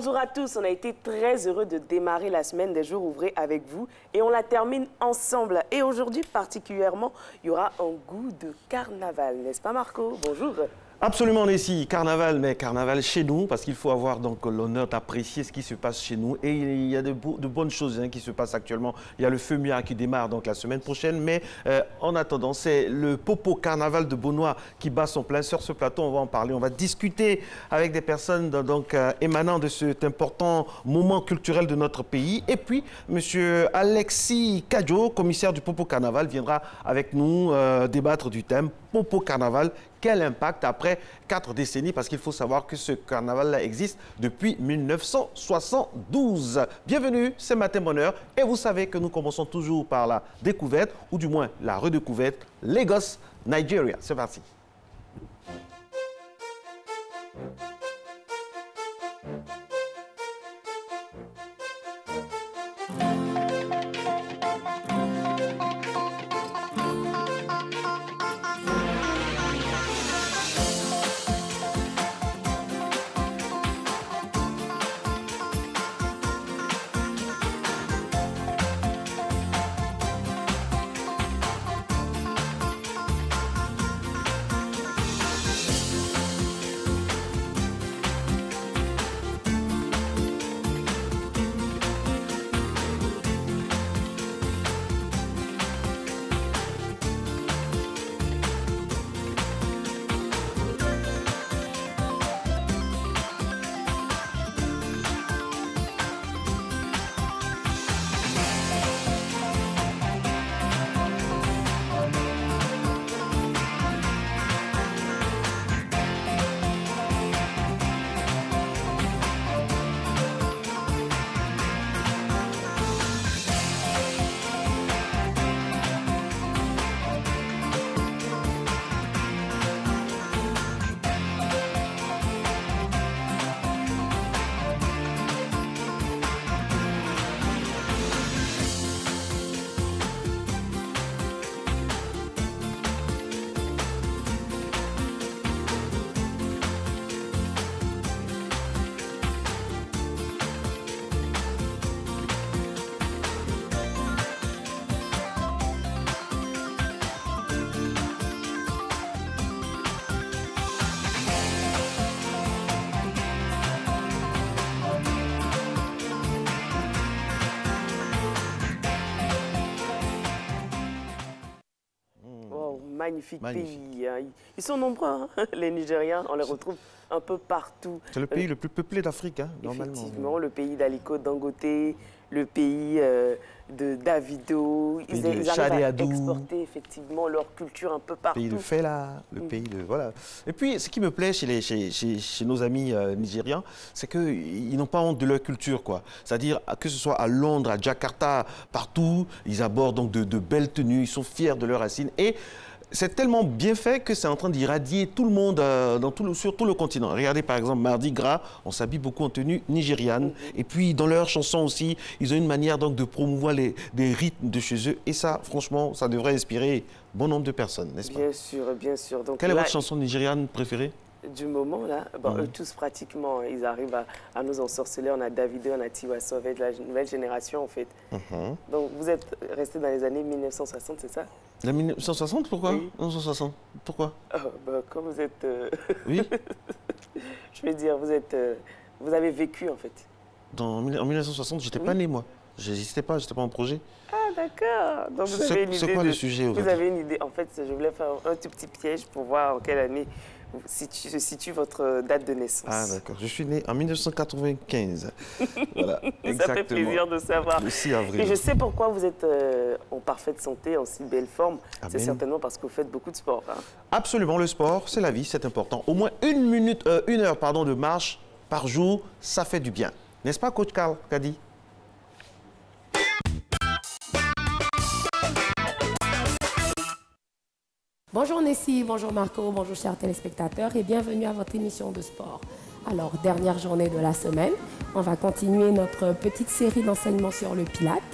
Bonjour à tous, on a été très heureux de démarrer la semaine des jours ouvrés avec vous et on la termine ensemble. Et aujourd'hui particulièrement, il y aura un goût de carnaval, n'est-ce pas Marco? Bonjour. Absolument, Nessie. Carnaval, mais carnaval chez nous, parce qu'il faut avoir donc l'honneur d'apprécier ce qui se passe chez nous. Et il y a de bonnes choses qui se passent actuellement. Il y a le Feu Mia qui démarre donc la semaine prochaine. Mais en attendant, c'est le Popo Carnaval de Beaunois qui bat son plein. Sur ce plateau, on va en parler. On va discuter avec des personnes donc, émanant de cet important moment culturel de notre pays. Et puis, M. Alexis Kadjo, commissaire du Popo Carnaval, viendra avec nous débattre du thème Popo Carnaval. Quel impact après 4 décennies, parce qu'il faut savoir que ce carnaval-là existe depuis 1972. Bienvenue, c'est Matin Bonheur. Et vous savez que nous commençons toujours par la découverte, ou du moins la redécouverte, Lagos, Nigeria. C'est parti. Magnifique pays. Ils sont nombreux, hein, les Nigériens. On les retrouve un peu partout. C'est le pays le plus peuplé d'Afrique, hein, normalement. Effectivement, le pays d'Aliko Dangote, le pays de Davido. Ils arrivent à exporter effectivement leur culture un peu partout. Le pays de Fela, le pays de... Voilà. Et puis, ce qui me plaît chez nos amis nigérians, c'est qu'ils n'ont pas honte de leur culture, quoi. C'est-à-dire, que ce soit à Londres, à Jakarta, partout, ils abordent donc de belles tenues, ils sont fiers de leurs racines. Et c'est tellement bien fait que c'est en train d'irradier tout le monde sur tout le continent. Regardez par exemple Mardi Gras, on s'habille beaucoup en tenue nigériane. Et puis dans leurs chansons aussi, ils ont une manière donc de promouvoir des rythmes de chez eux. Et ça, franchement, ça devrait inspirer bon nombre de personnes, n'est-ce pas? Bien sûr, bien sûr. Donc, quelle est votre chanson nigériane préférée? Du moment, là, eux tous pratiquement, ils arrivent à nous ensorceler. On a Davido, on a Tiwa Savage, la nouvelle génération en fait. Donc vous êtes resté dans les années 1960, c'est ça? La 1960, pourquoi? Oui. 1960, pourquoi? Comme vous êtes... Oui. Je veux dire, vous avez vécu en fait. En 1960, j'étais pas né, moi. Je n'existais pas, j'étais pas en projet. Ah d'accord. Donc vous avez une idée. C'est quoi le sujet? Vous avez une idée. En fait, je voulais faire un tout petit piège pour voir en quelle année se situe votre date de naissance. Ah d'accord, je suis né en 1995. Voilà, exactement. Ça fait plaisir de savoir. Le 6 avril. Et je sais pourquoi vous êtes en parfaite santé, en si belle forme. C'est certainement parce que vous faites beaucoup de sport. Hein. Absolument, le sport, c'est la vie, c'est important. Au moins une heure de marche par jour, ça fait du bien. N'est-ce pas, coach Carl Kadi? Bonjour Nessie, bonjour Marco, bonjour chers téléspectateurs et bienvenue à votre émission de sport. Alors, dernière journée de la semaine, on va continuer notre petite série d'enseignements sur le Pilates.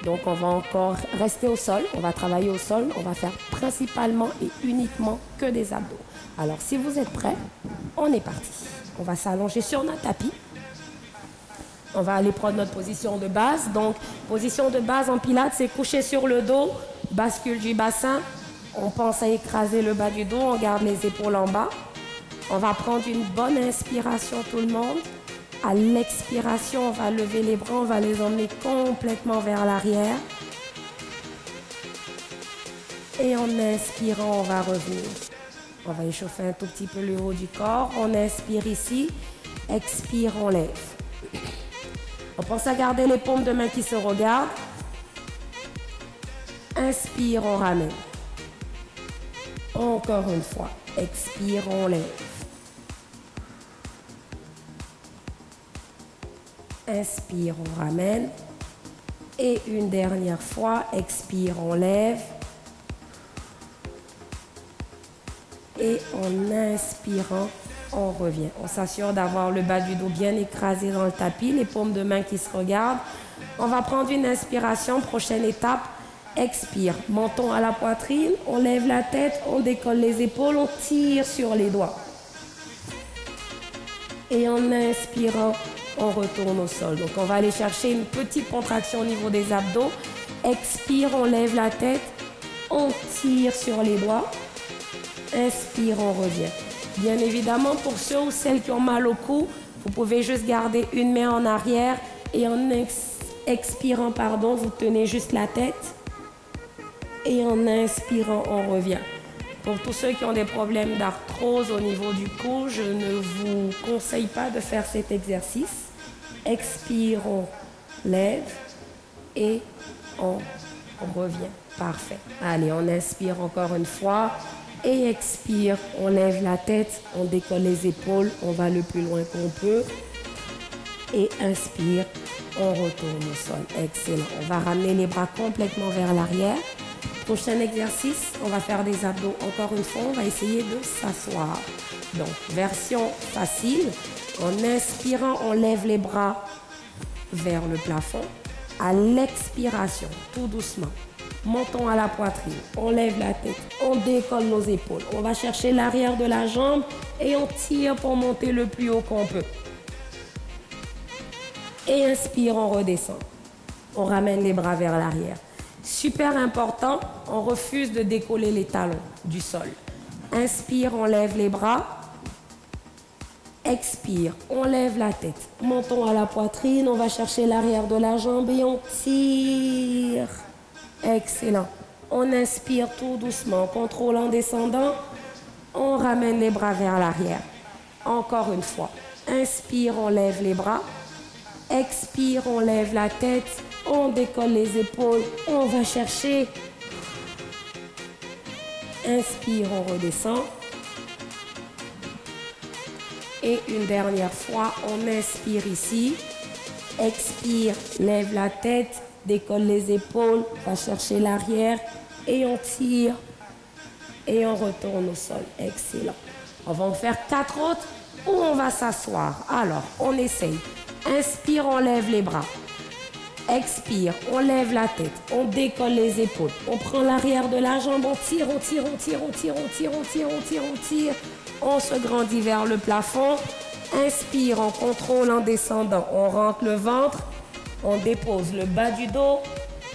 Donc, on va encore rester au sol, on va travailler au sol, on va faire principalement et uniquement que des abdos. Alors, si vous êtes prêts, on est parti. On va s'allonger sur notre tapis. On va aller prendre notre position de base. Donc, position de base en pilates, c'est coucher sur le dos, bascule du bassin. On pense à écraser le bas du dos, on garde les épaules en bas. On va prendre une bonne inspiration tout le monde. À l'expiration, on va lever les bras, on va les emmener complètement vers l'arrière. Et en inspirant, on va revenir. On va échauffer un tout petit peu le haut du corps. On inspire ici, expire, on lève. On pense à garder les paumes de main qui se regardent. Inspire, on ramène. Encore une fois, expire, on lève. Inspire, on ramène. Et une dernière fois, expire, on lève. Et en inspirant, on revient. On s'assure d'avoir le bas du dos bien écrasé dans le tapis, les paumes de main qui se regardent. On va prendre une inspiration. Prochaine étape, expire. Menton à la poitrine, on lève la tête, on décolle les épaules, on tire sur les doigts. Et en inspirant, on retourne au sol. Donc on va aller chercher une petite contraction au niveau des abdos. Expire, on lève la tête, on tire sur les doigts. Inspire, on revient. Bien évidemment, pour ceux ou celles qui ont mal au cou, vous pouvez juste garder une main en arrière et en expirant, vous tenez juste la tête. Et en inspirant, on revient. Pour tous ceux qui ont des problèmes d'arthrose au niveau du cou, je ne vous conseille pas de faire cet exercice. Expire, on lève et on revient. Parfait. Allez, on inspire encore une fois. Et expire, on lève la tête, on décolle les épaules, on va le plus loin qu'on peut. Et inspire, on retourne au sol. Excellent. On va ramener les bras complètement vers l'arrière. Prochain exercice, on va faire des abdos. Encore une fois, on va essayer de s'asseoir. Donc, version facile. En inspirant, on lève les bras vers le plafond. À l'expiration, tout doucement. Menton à la poitrine, on lève la tête, on décolle nos épaules. On va chercher l'arrière de la jambe et on tire pour monter le plus haut qu'on peut. Et inspire, on redescend. On ramène les bras vers l'arrière. Super important, on refuse de décoller les talons du sol. Inspire, on lève les bras. Expire, on lève la tête. Menton à la poitrine, on va chercher l'arrière de la jambe et on tire. Excellent. On inspire tout doucement, contrôle en descendant. On ramène les bras vers l'arrière. Encore une fois. Inspire, on lève les bras. Expire, on lève la tête. On décolle les épaules. On va chercher. Inspire, on redescend. Et une dernière fois, on inspire ici. Expire, lève la tête. Décolle les épaules, va chercher l'arrière et on tire et on retourne au sol. Excellent. On va en faire 4 autres où on va s'asseoir. Alors, on essaye. Inspire, on lève les bras. Expire, on lève la tête. On décolle les épaules. On prend l'arrière de la jambe, on tire, on tire, on tire, on tire, on tire, on tire, on tire, on tire. On se grandit vers le plafond. Inspire, on contrôle en descendant. On rentre le ventre. On dépose le bas du dos,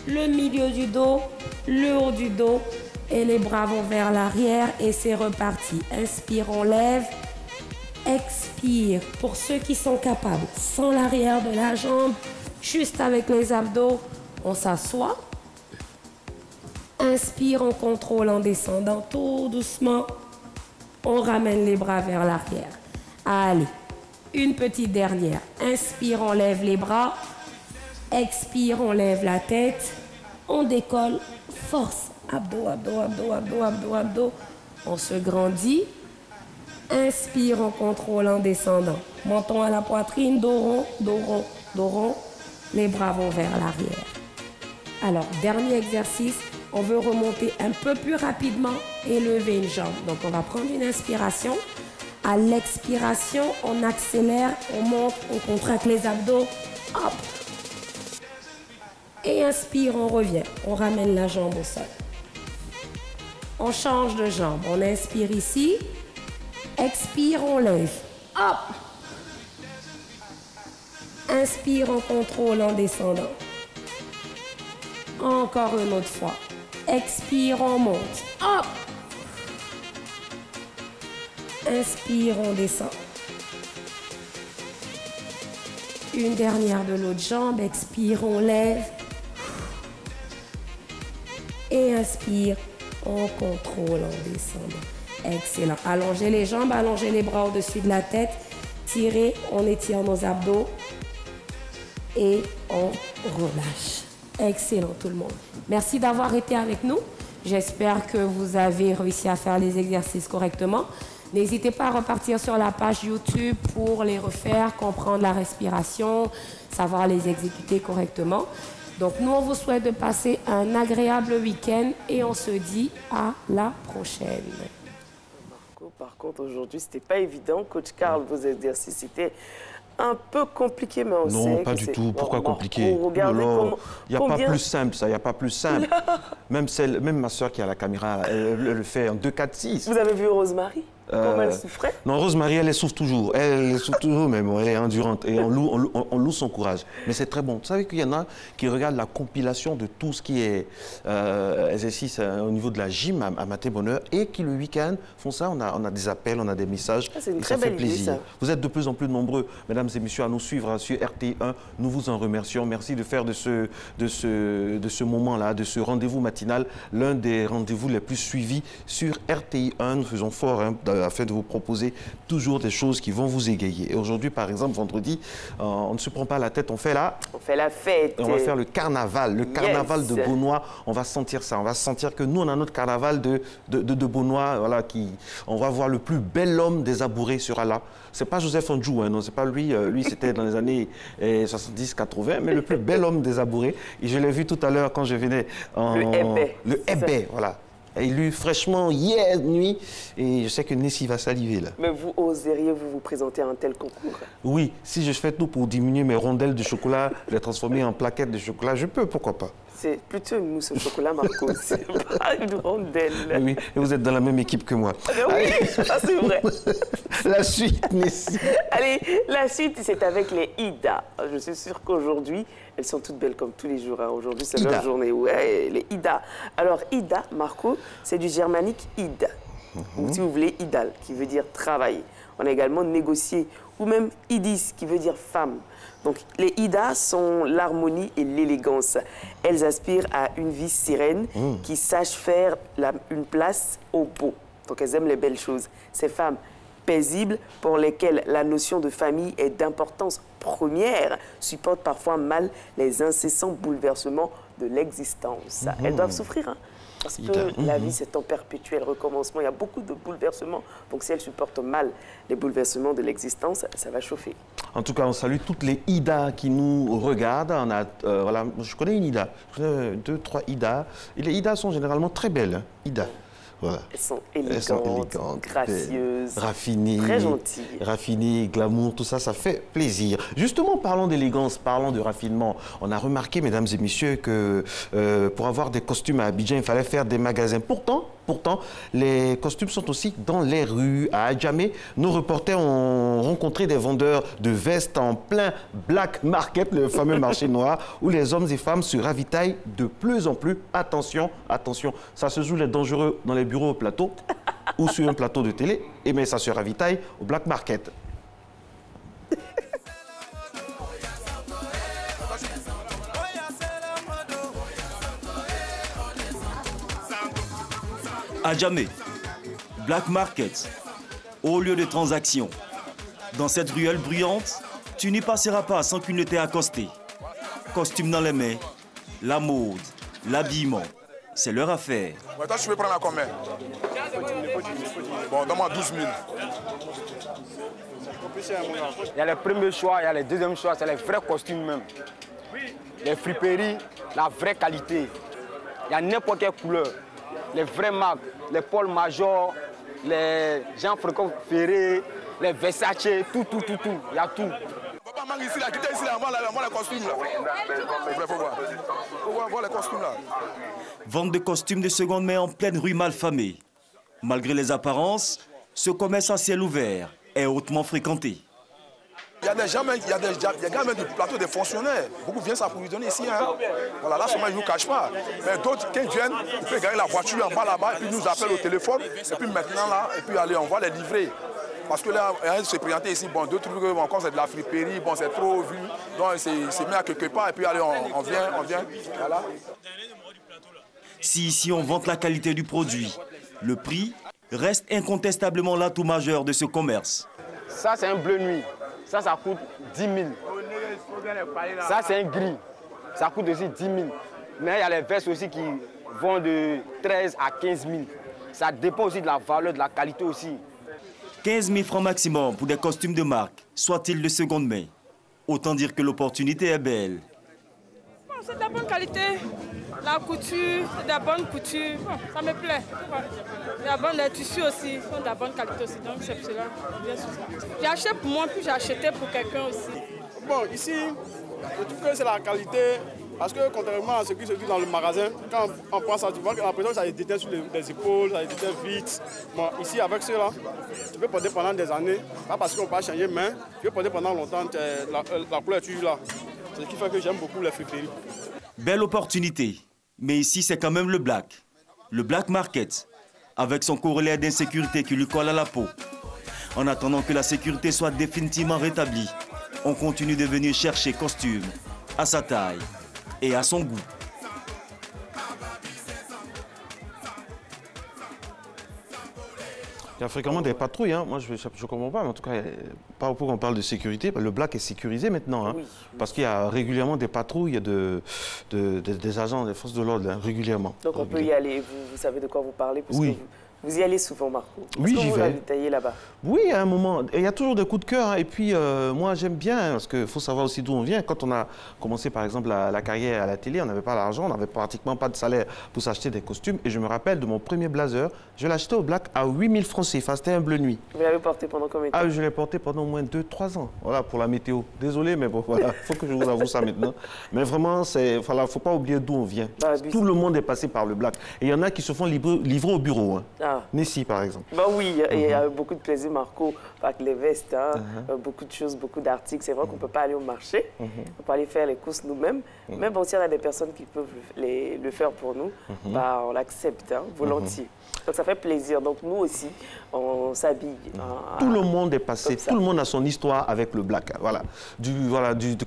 le milieu du dos, le haut du dos et les bras vont vers l'arrière et c'est reparti. Inspire, on lève. Expire. Pour ceux qui sont capables, sans l'arrière de la jambe, juste avec les abdos, on s'assoit. Inspire, on contrôle en descendant tout doucement. On ramène les bras vers l'arrière. Allez, une petite dernière. Inspire, on lève les bras. Expire, on lève la tête, on décolle, force, abdos, abdos, abdos, abdos, abdos, abdos. On se grandit. Inspire, on contrôle en descendant. Menton à la poitrine, dos rond, dos rond, dos rond. Les bras vont vers l'arrière. Alors, dernier exercice, on veut remonter un peu plus rapidement et lever une jambe. Donc, on va prendre une inspiration. À l'expiration, on accélère, on monte, on contracte les abdos. Hop! Et inspire, on revient. On ramène la jambe au sol. On change de jambe. On inspire ici. Expire, on lève. Hop. Inspire en contrôle en descendant. Encore une autre fois. Expire, on monte. Hop! Inspire, on descend. Une dernière de l'autre jambe. Expire, on lève. Et inspire, on contrôle en descendant. Excellent. Allongez les jambes, allongez les bras au-dessus de la tête. Tirez, on étire nos abdos. Et on relâche. Excellent tout le monde. Merci d'avoir été avec nous. J'espère que vous avez réussi à faire les exercices correctement. N'hésitez pas à repartir sur la page YouTube pour les refaire, comprendre la respiration, savoir les exécuter correctement. Donc nous, on vous souhaite de passer un agréable week-end et on se dit à la prochaine. Marco, par contre, aujourd'hui, c'était pas évident. Coach Carl, vos exercices, c'était un peu compliqué, mais on sait Non, que pas du c'est... tout. Pourquoi compliqué? Regardez comment... Il n'y a pas plus simple, ça. Il n'y a pas plus simple. Même ma soeur qui a la caméra, elle le fait en 2, 4, 6. Vous avez vu Rosemary? Comment elle souffrait? Non, Rosemary, elle souffre toujours. Elle souffre toujours, mais bon, elle est endurante. Et on loue son courage. Mais c'est très bon. Vous savez qu'il y en a qui regardent la compilation de tout ce qui est exercice au niveau de la gym à Maté Bonheur et qui, le week-end, font ça. On a des appels, on a des messages. C'est une et très ça fait belle idée, plaisir. ça. Vous êtes de plus en plus nombreux, mesdames et messieurs, à nous suivre sur RTI1. Nous vous en remercions. Merci de faire de ce moment-là, de ce rendez-vous matinal, l'un des rendez-vous les plus suivis sur RTI1. Nous faisons fort afin de vous proposer toujours des choses qui vont vous égayer. Et aujourd'hui, par exemple, vendredi, on ne se prend pas la tête, on fait la fête. On va faire le carnaval de Beaunois. On va sentir ça. On va sentir que nous, on a notre carnaval de Beaunois. Voilà, on va voir le plus bel homme des Abourés sera là. C'est pas Joseph Andjou, hein, non, c'est pas lui. Lui, c'était dans les années 70-80, mais le plus bel homme des Abourés. Et je l'ai vu tout à l'heure quand je venais Le Hébé, voilà. Et lui, fraîchement, hier nuit, et je sais que Nessie va saliver là. Mais vous oseriez vous présenter à un tel concours? Oui, si je fais tout pour diminuer mes rondelles de chocolat, les transformer en plaquettes de chocolat, je peux, pourquoi pas? C'est plutôt une mousse au chocolat, Marco, c'est pas une rondelle. Oui, et vous êtes dans la même équipe que moi. Oui, ça c'est vrai. La suite, Nessie. Allez, la suite, c'est avec les Ida. Je suis sûre qu'aujourd'hui, elles sont toutes belles comme tous les jours. Hein. Aujourd'hui, c'est leur journée. Ouais, les Ida. Alors, Ida, Marco, c'est du germanique Id. Ou si vous voulez, Idal, qui veut dire travailler. On a également négocié, ou même Idis, qui veut dire femme. Donc, les Ida sont l'harmonie et l'élégance. Elles aspirent à une vie sereine qui sache faire une place au beau. Donc, elles aiment les belles choses. Ces femmes paisibles pour lesquelles la notion de famille est d'importance première supportent parfois mal les incessants bouleversements de l'existence. Elles doivent souffrir, hein, parce que la vie, c'est en perpétuel recommencement. Il y a beaucoup de bouleversements. Donc, si elles supportent mal les bouleversements de l'existence, ça va chauffer. En tout cas, on salue toutes les Ida qui nous regardent. On a, voilà, je connais une Ida. Je connais 2, 3 Ida. Et les Ida sont généralement très belles. Hein. Ida. Voilà. Elles sont élégantes, gracieuses, raffinées, très gentilles. Raffinées, glamour, tout ça, ça fait plaisir. Justement, parlons d'élégance, parlons de raffinement. On a remarqué, mesdames et messieurs, que pour avoir des costumes à Abidjan, il fallait faire des magasins. Pourtant, les costumes sont aussi dans les rues. À Adjamé, nos reporters ont rencontré des vendeurs de vestes en plein Black Market, le fameux marché noir, où les hommes et femmes se ravitaillent de plus en plus. Attention, attention, ça se joue les dangereux dans les bureaux au plateau ou sur un plateau de télé, et mais ça se ravitaille au Black Market. Adjamé, Black Market, haut lieu de transaction. Dans cette ruelle bruyante, tu n'y passeras pas sans qu'une ne t'ait accosté. Costume dans les mains, la mode, l'habillement, c'est leur affaire. Ouais, toi, tu veux prendre la combien? Bon, donne-moi 12 000. Il y a les premiers choix, il y a les deuxièmes choix, c'est les vrais costumes même. Les friperies, la vraie qualité. Il y a n'importe quelle couleur. Les vraies marques, les Paul Major, les Jean-François Ferré, les Versace, tout. Il y a tout. Papa manque ici, là, quittez ici, là, moi les costumes, là. Faut voir les costumes, là. Vente de costumes de seconde main en pleine rue malfamée. Malgré les apparences, ce commerce à ciel ouvert est hautement fréquenté. Il y a des gens, il y a des gars même du plateau, des fonctionnaires. Beaucoup viennent s'approvisionner ici. Hein. Voilà, là seulement ils ne nous cachent pas. Mais d'autres, quand ils viennent, ils peuvent gagner la voiture en bas là-bas, et puis ils nous appellent au téléphone, et puis maintenant là, et puis allez, on va les livrer. Parce que là, ils se présentaient ici, bon, deux trucs, encore c'est de la friperie, bon, c'est trop vu. Donc c'est mis à quelque part, et puis allez, on vient, voilà. Si ici on vante la qualité du produit, le prix reste incontestablement l'atout majeur de ce commerce. Ça, c'est un bleu nuit. Ça coûte 10 000. Ça, c'est un gris. Ça coûte aussi 10 000. Mais il y a les vestes aussi qui vont de 13 à 15 000. Ça dépend aussi de la valeur, de la qualité aussi. 15 000 francs maximum pour des costumes de marque, soit-ils de seconde main. Autant dire que l'opportunité est belle. Bon, c'est de la bonne qualité. La couture, c'est de la bonne couture. Bon, ça me plaît. Les tissus aussi sont de la bonne qualité aussi. Donc c'est cela, bien sûr. J'ai acheté pour moi, puis j'ai acheté pour quelqu'un aussi. Bon, ici, je trouve que c'est la qualité. Parce que contrairement à ce qui se dit dans le magasin, quand on prend ça, tu vois que l'impression que ça se détient sur les épaules, ça se détient vite. Bon, ici, avec cela, tu peux porter pendant des années. Pas parce qu'on ne peut pas changer, mais tu peux porter pendant longtemps. La couleur est là. C'est ce qui fait que j'aime beaucoup les friperies. Belle opportunité. Mais ici, c'est quand même le Black Market, avec son corollaire d'insécurité qui lui colle à la peau. En attendant que la sécurité soit définitivement rétablie, on continue de venir chercher costumes à sa taille et à son goût. Il y a fréquemment des patrouilles, hein. Moi je ne comprends pas, mais en tout cas, pas pourquoi on parle de sécurité. Le Black est sécurisé maintenant, hein, oui. Parce qu'il y a régulièrement des patrouilles, des agents des forces de l'ordre, hein, régulièrement. Donc on peut y aller, vous savez de quoi vous parlez, parce oui. que vous y allez souvent, Marco. Oui, j'y vais. Vous ravitaillez là-bas? Oui, à un moment. Et il y a toujours des coups de cœur. Hein. Et puis, moi, j'aime bien, parce qu'il faut savoir aussi d'où on vient. Quand on a commencé, par exemple, la carrière à la télé, on n'avait pas l'argent, on n'avait pratiquement pas de salaire pour s'acheter des costumes. Et je me rappelle de mon premier blazer, je l'ai acheté au Black à 8000 francs CFA. C'était un bleu nuit. Vous l'avez porté pendant combien de temps? Ah, je l'ai porté pendant au moins 2-3 ans. Voilà, pour la météo. Désolé, mais bon, voilà. Il faut que je vous avoue ça maintenant. Mais vraiment, il ne faut pas oublier d'où on vient. Tout le monde est passé par le Black. Et il y en a qui se font livrer au bureau. Hein. Ah. Nessie, par exemple. Bah oui, il y a beaucoup de plaisir, Marco, avec les vestes, hein, beaucoup de choses, beaucoup d'articles. C'est vrai qu'on ne peut pas aller au marché, on peut aller faire les courses nous-mêmes. Mais bon, si on a des personnes qui peuvent le faire pour nous, bah, on l'accepte hein, volontiers. Donc ça fait plaisir. Donc nous aussi, on s'habille. Tout le monde est passé, tout le monde a son histoire avec le Black. Voilà.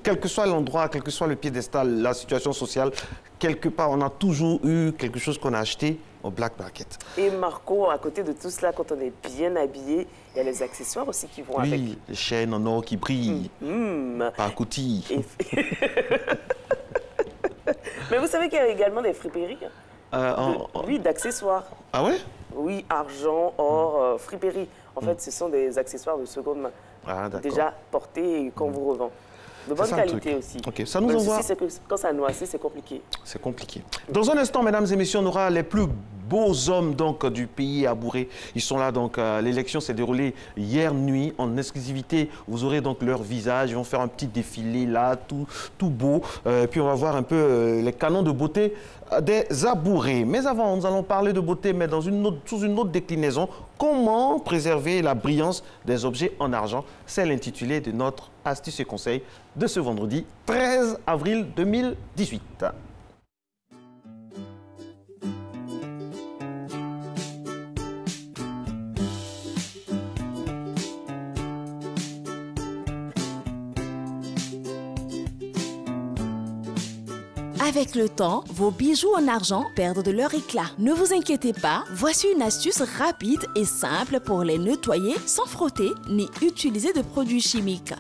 Quel que soit l'endroit, quel que soit le piédestal, la situation sociale, quelque part, on a toujours eu quelque chose qu'on a acheté au Black Market. Et Marco, à côté de tout cela, quand on est bien habillé, il y a les accessoires aussi qui vont avec. Oui, les chaînes en or qui brillent, par coutilles. Mais vous savez qu'il y a également des friperies oui, d'accessoires. Ah ouais? Oui, argent, or, friperie. En fait, ce sont des accessoires de seconde main. Déjà portés et qu'on vous revend. De bonne qualité aussi. Okay. Ça nous envoie... c'est que quand ça noircit, c'est compliqué. C'est compliqué. Dans un instant, mesdames et messieurs, on aura les plus beaux hommes donc, du pays à Bourré. Ils sont là, donc l'élection s'est déroulée hier nuit en exclusivité. Vous aurez donc leur visage, ils vont faire un petit défilé là, tout beau. Puis on va voir un peu les canons de beauté des Abourés. Mais avant, nous allons parler de beauté, mais sous une autre déclinaison. Comment préserver la brillance des objets en argent? C'est l'intitulé de notre astuce et conseil de ce vendredi 13 avril 2018. Avec le temps, vos bijoux en argent perdent de leur éclat. Ne vous inquiétez pas, voici une astuce rapide et simple pour les nettoyer sans frotter ni utiliser de produits chimiques.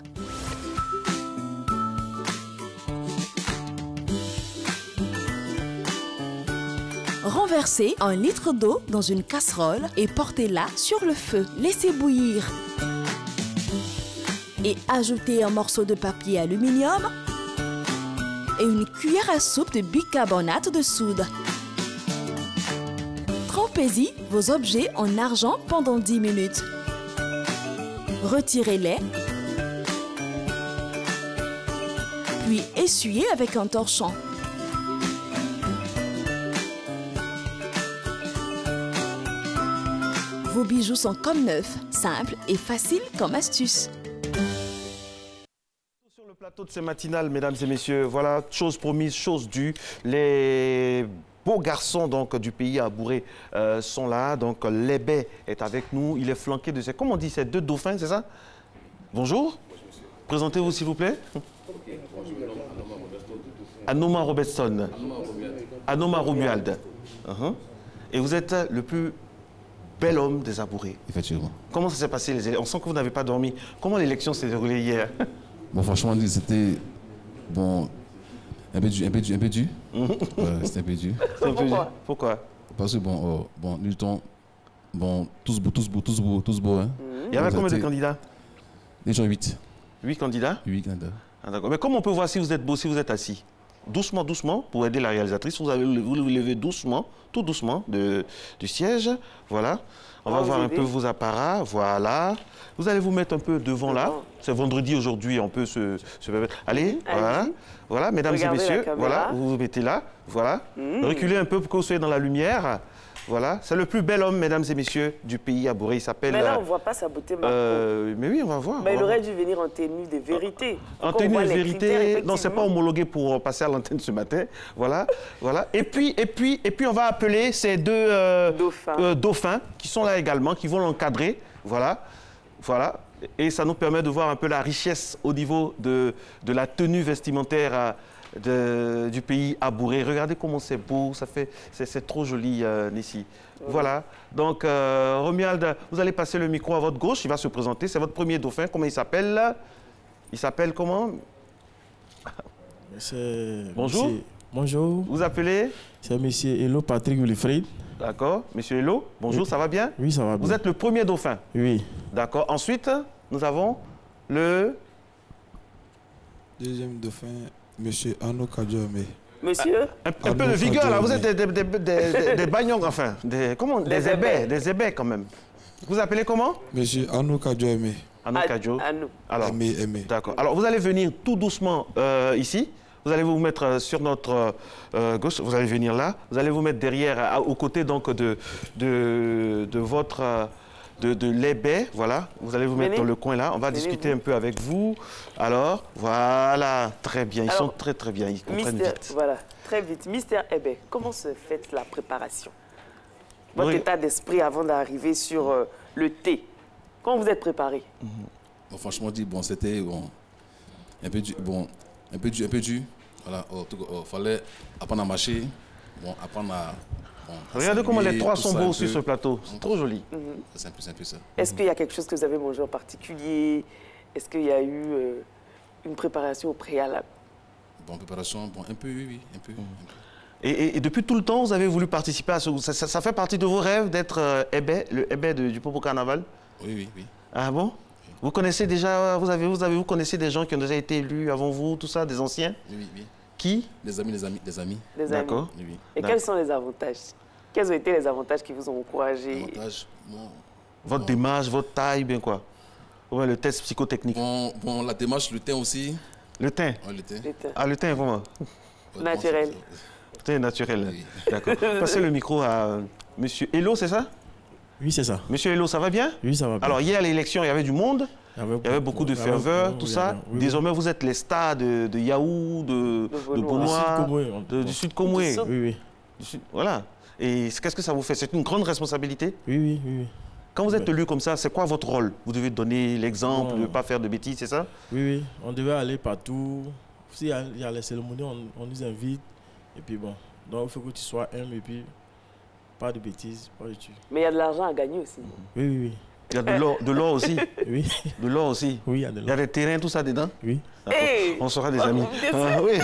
Renversez 1 litre d'eau dans une casserole et portez-la sur le feu. Laissez bouillir. Et ajoutez un morceau de papier aluminium et une cuillère à soupe de bicarbonate de soude. Trempez-y vos objets en argent pendant 10 minutes. Retirez-les, puis essuyez avec un torchon. Vos bijoux sont comme neufs, simples et faciles comme astuce. Toutes ces matinales, mesdames et messieurs, voilà, chose promise, chose due. Les beaux garçons donc, du pays Abouré sont là. Donc, l'Ébé est avec nous. Il est flanqué de ces, comment on dit, ces deux dauphins, c'est ça? Bonjour. Présentez-vous, s'il vous plaît. Anoma Robertson. Anoma Romuald. Et vous êtes le plus bel homme des Abourés. Effectivement. Comment ça s'est passé les élections? On sent que vous n'avez pas dormi. Comment l'élection s'est déroulée hier? Bon, franchement, c'était bon, un peu dur. C'était un peu dur. Pourquoi? Parce que bon, nous étions tous beaux. Hein. Il y avait combien de candidats? Déjà 8. 8 candidats? 8 candidats. Ah, d'accord. Mais comment on peut voir si vous êtes beau, si vous êtes assis? Doucement, doucement, pour aider la réalisatrice, vous vous levez doucement, tout doucement du siège. Voilà. On va voir un peu vos apparats. Voilà. Vous allez vous mettre un peu devant là. C'est vendredi aujourd'hui, on peut se permettre. Allez, voilà. Voilà, mesdames et messieurs, voilà, vous vous mettez là. Voilà. Reculez un peu pour que vous soyez dans la lumière. Voilà. C'est le plus bel homme, mesdames et messieurs, du pays Abouré. Il s'appelle... Mais là, on ne voit pas sa beauté, Marco. Mais oui, on va voir. Mais il aurait dû venir en tenue de vérité. En tenue de vérité. Non, c'est pas homologué pour passer à l'antenne ce matin. Voilà. Voilà. Et puis, on va appeler ces deux dauphins qui sont là également, qui vont l'encadrer. Voilà. Voilà. Et ça nous permet de voir un peu la richesse au niveau de la tenue vestimentaire du pays Abouré. Regardez comment c'est beau, c'est trop joli, Nessie. Voilà. Donc, Romuald, vous allez passer le micro à votre gauche, il va se présenter. C'est votre premier dauphin. Comment il s'appelle? Il s'appelle comment? Bonjour. Bonjour. Vous appelez? C'est monsieur Hello Patrick Wilfried. D'accord. Monsieur Hello, bonjour, oui. Ça va bien? Oui, ça va bien. Vous êtes le premier dauphin? Oui. D'accord. Ensuite, nous avons le... Deuxième dauphin, monsieur Arnaud Kadjouamé. Monsieur? Un peu de vigueur, là. Vous êtes des bagnons, enfin. Des ébais, quand même. Vous appelez comment? Monsieur Arnaud Kadjouamé. Arnaud Kadjo. Alors, Aimé. D'accord. Alors, vous allez venir tout doucement ici. Vous allez vous mettre sur notre gauche. Vous allez venir là. Vous allez vous mettre derrière, aux côtés donc de votre... de l'ébé, voilà. Vous allez vous mettre dans le coin là. On va discuter un peu avec vous. Alors, voilà, très bien. Ils sont très bien. Ils comprennent vite. Voilà, très vite. Mister Ébé, comment se fait la préparation? Votre état d'esprit avant d'arriver sur le thé. Comment vous êtes préparé? Bon, franchement dit, bon, c'était un peu dur. Voilà, il fallait apprendre à marcher, apprendre à... Regardez comment les trois sont beaux sur ce plateau. C'est trop joli. C'est un peu ça. Est-ce qu'il y a quelque chose que vous avez mangé en particulier? Est-ce qu'il y a eu une préparation au préalable? Bon, préparation, un peu, oui, un peu. Et depuis tout le temps, vous avez voulu participer à ce... Ça fait partie de vos rêves d'être ébé, le ébé du Popo Carnaval? Oui. Ah bon? Vous connaissez déjà, vous connaissez des gens qui ont déjà été élus avant vous, tout ça, des anciens? Oui. Qui? Des amis. D'accord. Oui. Et quels sont les avantages? Quels ont été les avantages qui vous ont encouragé? Votre démarche, votre taille, bien quoi? Ouais, le test psychotechnique. Bon, la démarche, le teint aussi. Le teint? Oui, le teint. Ah, le teint, vraiment? Naturel. Le teint naturel. Oui. D'accord. Passez le micro à monsieur Hello, c'est ça? Oui, c'est ça. Monsieur Hello, ça va bien? Oui, ça va bien. Alors, hier à l'élection, il y avait du monde. Il y avait beaucoup de ferveur, tout ça. Désormais, vous êtes les stars de Yahoo, de Benoît, du Sud Comoué. Oui. Voilà. Et qu'est-ce que ça vous fait? C'est une grande responsabilité? Oui. Quand vous êtes élu comme ça, c'est quoi votre rôle? Vous devez donner l'exemple, de ne pas faire de bêtises, c'est ça? Oui. On devait aller partout. S'il y a les cérémonies, on nous invite. Et puis bon, donc il faut que tu sois humble et puis pas de bêtises, pas de tout. Mais il y a de l'argent à gagner aussi. Oui. Il y a de l'or aussi? Oui. De l'or aussi? Oui, il y a de l'or. Il y a des terrains, tout ça dedans? Oui. Hey, on sera des amis. Oui.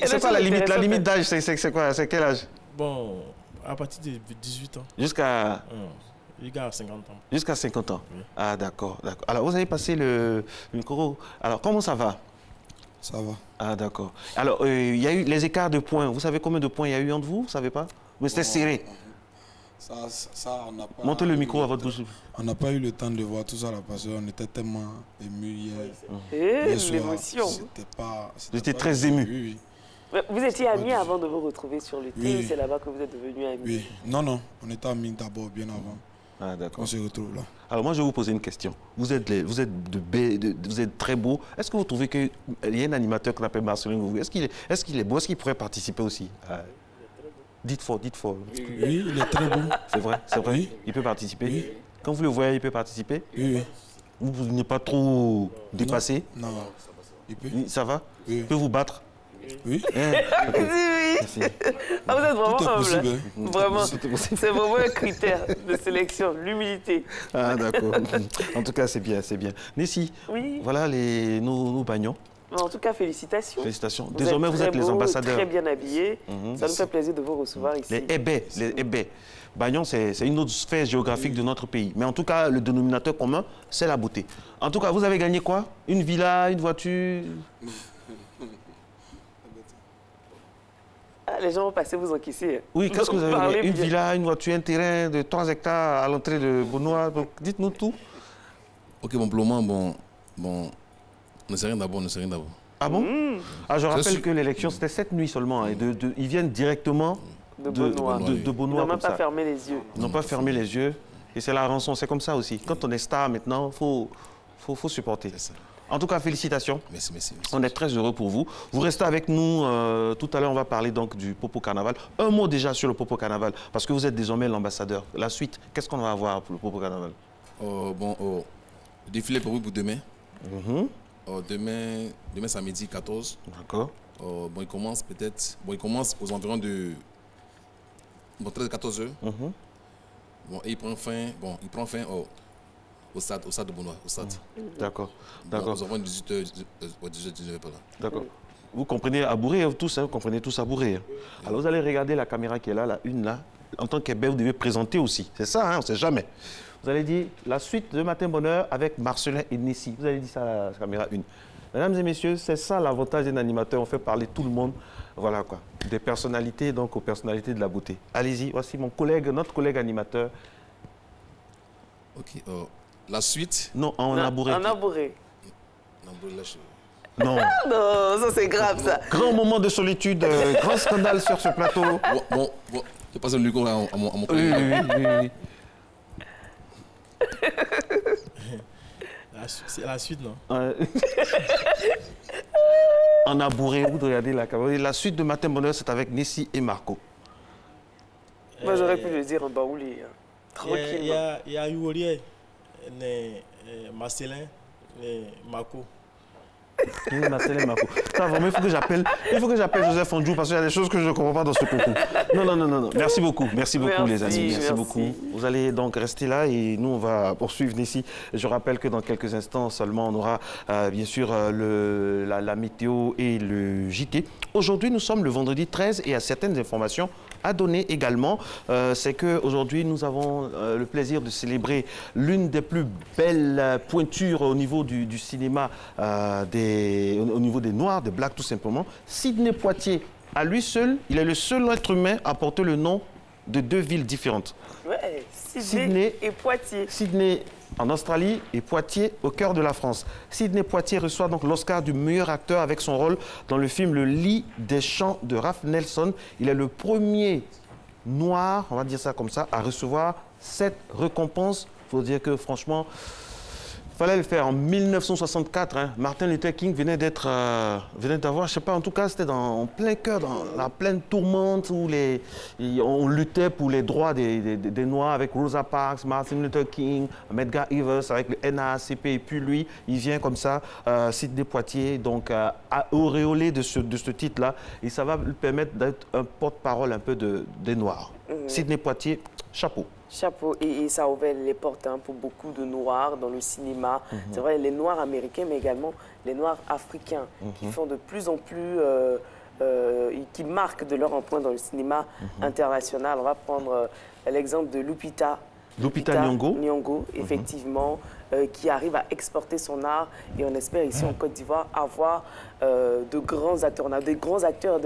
C'est quoi la limite? La limite d'âge, c'est quoi? C'est quel âge? Bon, à partir de 18 ans. Jusqu'à 50 ans. Jusqu'à 50 ans? Oui. Ah, d'accord. Alors, vous avez passé le micro. Alors, comment ça va? Ça va. Ah, d'accord. Alors, il y a eu les écarts de points. Vous savez combien de points il y a eu entre vous? Vous ne savez pas? Mais c'était serré. Ça, on n'a pas... Montez le micro à votre bouche. On n'a pas eu le temps de voir tout ça là parce qu'on était tellement émus hier. L'émotion. J'étais très ému. Oui. Vous étiez amis avant de vous retrouver sur le thé, c'est là-bas que vous êtes devenus amis? Oui. Non, on était amis d'abord, bien avant. Ah, d'accord. On se retrouve là. Alors moi, je vais vous poser une question. Vous êtes très beau. Est-ce que vous trouvez qu'il y a un animateur qu'on appelle Marcelin Ngouvou? Est-ce qu'il est beau? Est-ce qu'il pourrait participer aussi? Dites fort, dites fort. Oui, il est très beau. C'est vrai, c'est vrai. Oui. Il peut participer. Oui. Quand vous le voyez, il peut participer. Oui, oui. Vous n'êtes pas trop dépassé? Non, il peut. Ça va? Oui. Il peut vous battre? Oui. Okay. Oui. Ah, vous êtes vraiment humble. Possible, hein. Vraiment. C'est vraiment un critère de sélection, l'humilité. Ah, d'accord. En tout cas, c'est bien, c'est bien. Nessie, oui. Voilà nos bagnons. En tout cas, félicitations. Félicitations. Désormais, vous êtes les ambassadeurs. Très bien habillés. Ça nous fait plaisir de vous recevoir ici. Les ébais. Bagnon, c'est une autre sphère géographique de notre pays. Mais en tout cas, le dénominateur commun, c'est la beauté. En tout cas, vous avez gagné quoi? Une villa, une voiture? Ah, les gens vont passer vous encaisser. Oui, qu'est-ce que vous avez gagné? Une bien. villa, une voiture, un terrain de 3 hectares à l'entrée de Beaunois. Dites-nous tout. Ok, bon, pour le moment, on ne sait rien d'abord, Ah bon? Ah, je rappelle que l'élection, c'était cette nuit seulement. Hein, ils viennent directement de Beaunois. Ils n'ont même pas fermé les yeux. Ils n'ont pas fermé les yeux. Et c'est la rançon, c'est comme ça aussi. Quand on est star maintenant, il faut supporter. En tout cas, félicitations. Merci. On est très heureux pour vous. Vous restez avec nous. Tout à l'heure, on va parler donc du Popo Carnaval. Un mot déjà sur le Popo Carnaval, parce que vous êtes désormais l'ambassadeur. La suite, qu'est-ce qu'on va avoir pour le Popo Carnaval? Le défilé prévu pour demain. Demain samedi 14. D'accord. Il commence aux environs de 13-14 heures. Et il prend fin au stade de Beaunois. D'accord. Aux environs de 18h, 19h. D'accord. Vous comprenez à bourrer tous, vous comprenez tous à bourrer. Alors vous allez regarder la caméra qui est là, la une là. En tant qu'ébé, vous devez présenter aussi. C'est ça, on ne sait jamais. Vous allez dire la suite de Matin Bonheur avec Marcelin et Nessie. Vous allez dire ça à la caméra 1. Mesdames et messieurs, c'est ça l'avantage d'un animateur. On fait parler tout le monde. Voilà quoi. Des personnalités, donc aux personnalités de la beauté. Allez-y, voici notre collègue animateur. Ok. La suite? Non, en abouré. En abouré. Non. Non, ça c'est grave ça. Grand moment de solitude, grand scandale sur ce plateau. Bon. Je passe le micro à mon collègue. Oui. C'est la suite, non? En abouré, vous regardez la caméra. La suite de Matin Bonheur, c'est avec Nessie et Marco. Moi, j'aurais pu le dire en baoulé. Tranquillement. Il y a Yurier, Marcelin, Marco. Marcelin Marco. Ça, vraiment, il faut que j'appelle Joseph Andjou parce qu'il y a des choses que je ne comprends pas dans ce concours. Non. Merci beaucoup, les amis. Merci beaucoup. Vous allez donc rester là et nous, on va poursuivre Nessie. Je rappelle que dans quelques instants seulement, on aura bien sûr la météo et le JT. Aujourd'hui, nous sommes le vendredi 13 et il y a certaines informations à donner également. C'est qu'aujourd'hui, nous avons le plaisir de célébrer l'une des plus belles pointures au niveau du cinéma au niveau des Noirs, des Blacks tout simplement. Sidney Poitier, à lui seul, il est le seul être humain à porter le nom de 2 villes différentes. Ouais, Sidney et Poitiers. Sidney en Australie et Poitiers au cœur de la France. Sidney Poitier reçoit donc l'Oscar du meilleur acteur avec son rôle dans le film Le lit des chants de Ralph Nelson. Il est le premier noir, on va dire ça comme ça, à recevoir cette récompense. Il faut dire que franchement, il fallait le faire en 1964. Hein. Martin Luther King venait d'avoir, je sais pas, en tout cas, c'était en plein cœur, dans la pleine tourmente où on luttait pour les droits des Noirs avec Rosa Parks, Martin Luther King, Medgar Evers avec le NAACP. Et puis lui, il vient comme ça, Sidney Poitier, donc auréolé de ce titre-là. Et ça va lui permettre d'être un porte-parole un peu des Noirs. Sidney Poitier, chapeau. Chapeau, et ça a ouvert les portes pour beaucoup de Noirs dans le cinéma. C'est vrai, les Noirs américains, mais également les Noirs africains, qui font de plus en plus, qui marquent de leur empreinte dans le cinéma international. On va prendre l'exemple de Lupita Nyong'o, effectivement, qui arrive à exporter son art. Et on espère ici en Côte d'Ivoire avoir de grands acteurs. On a de grands acteurs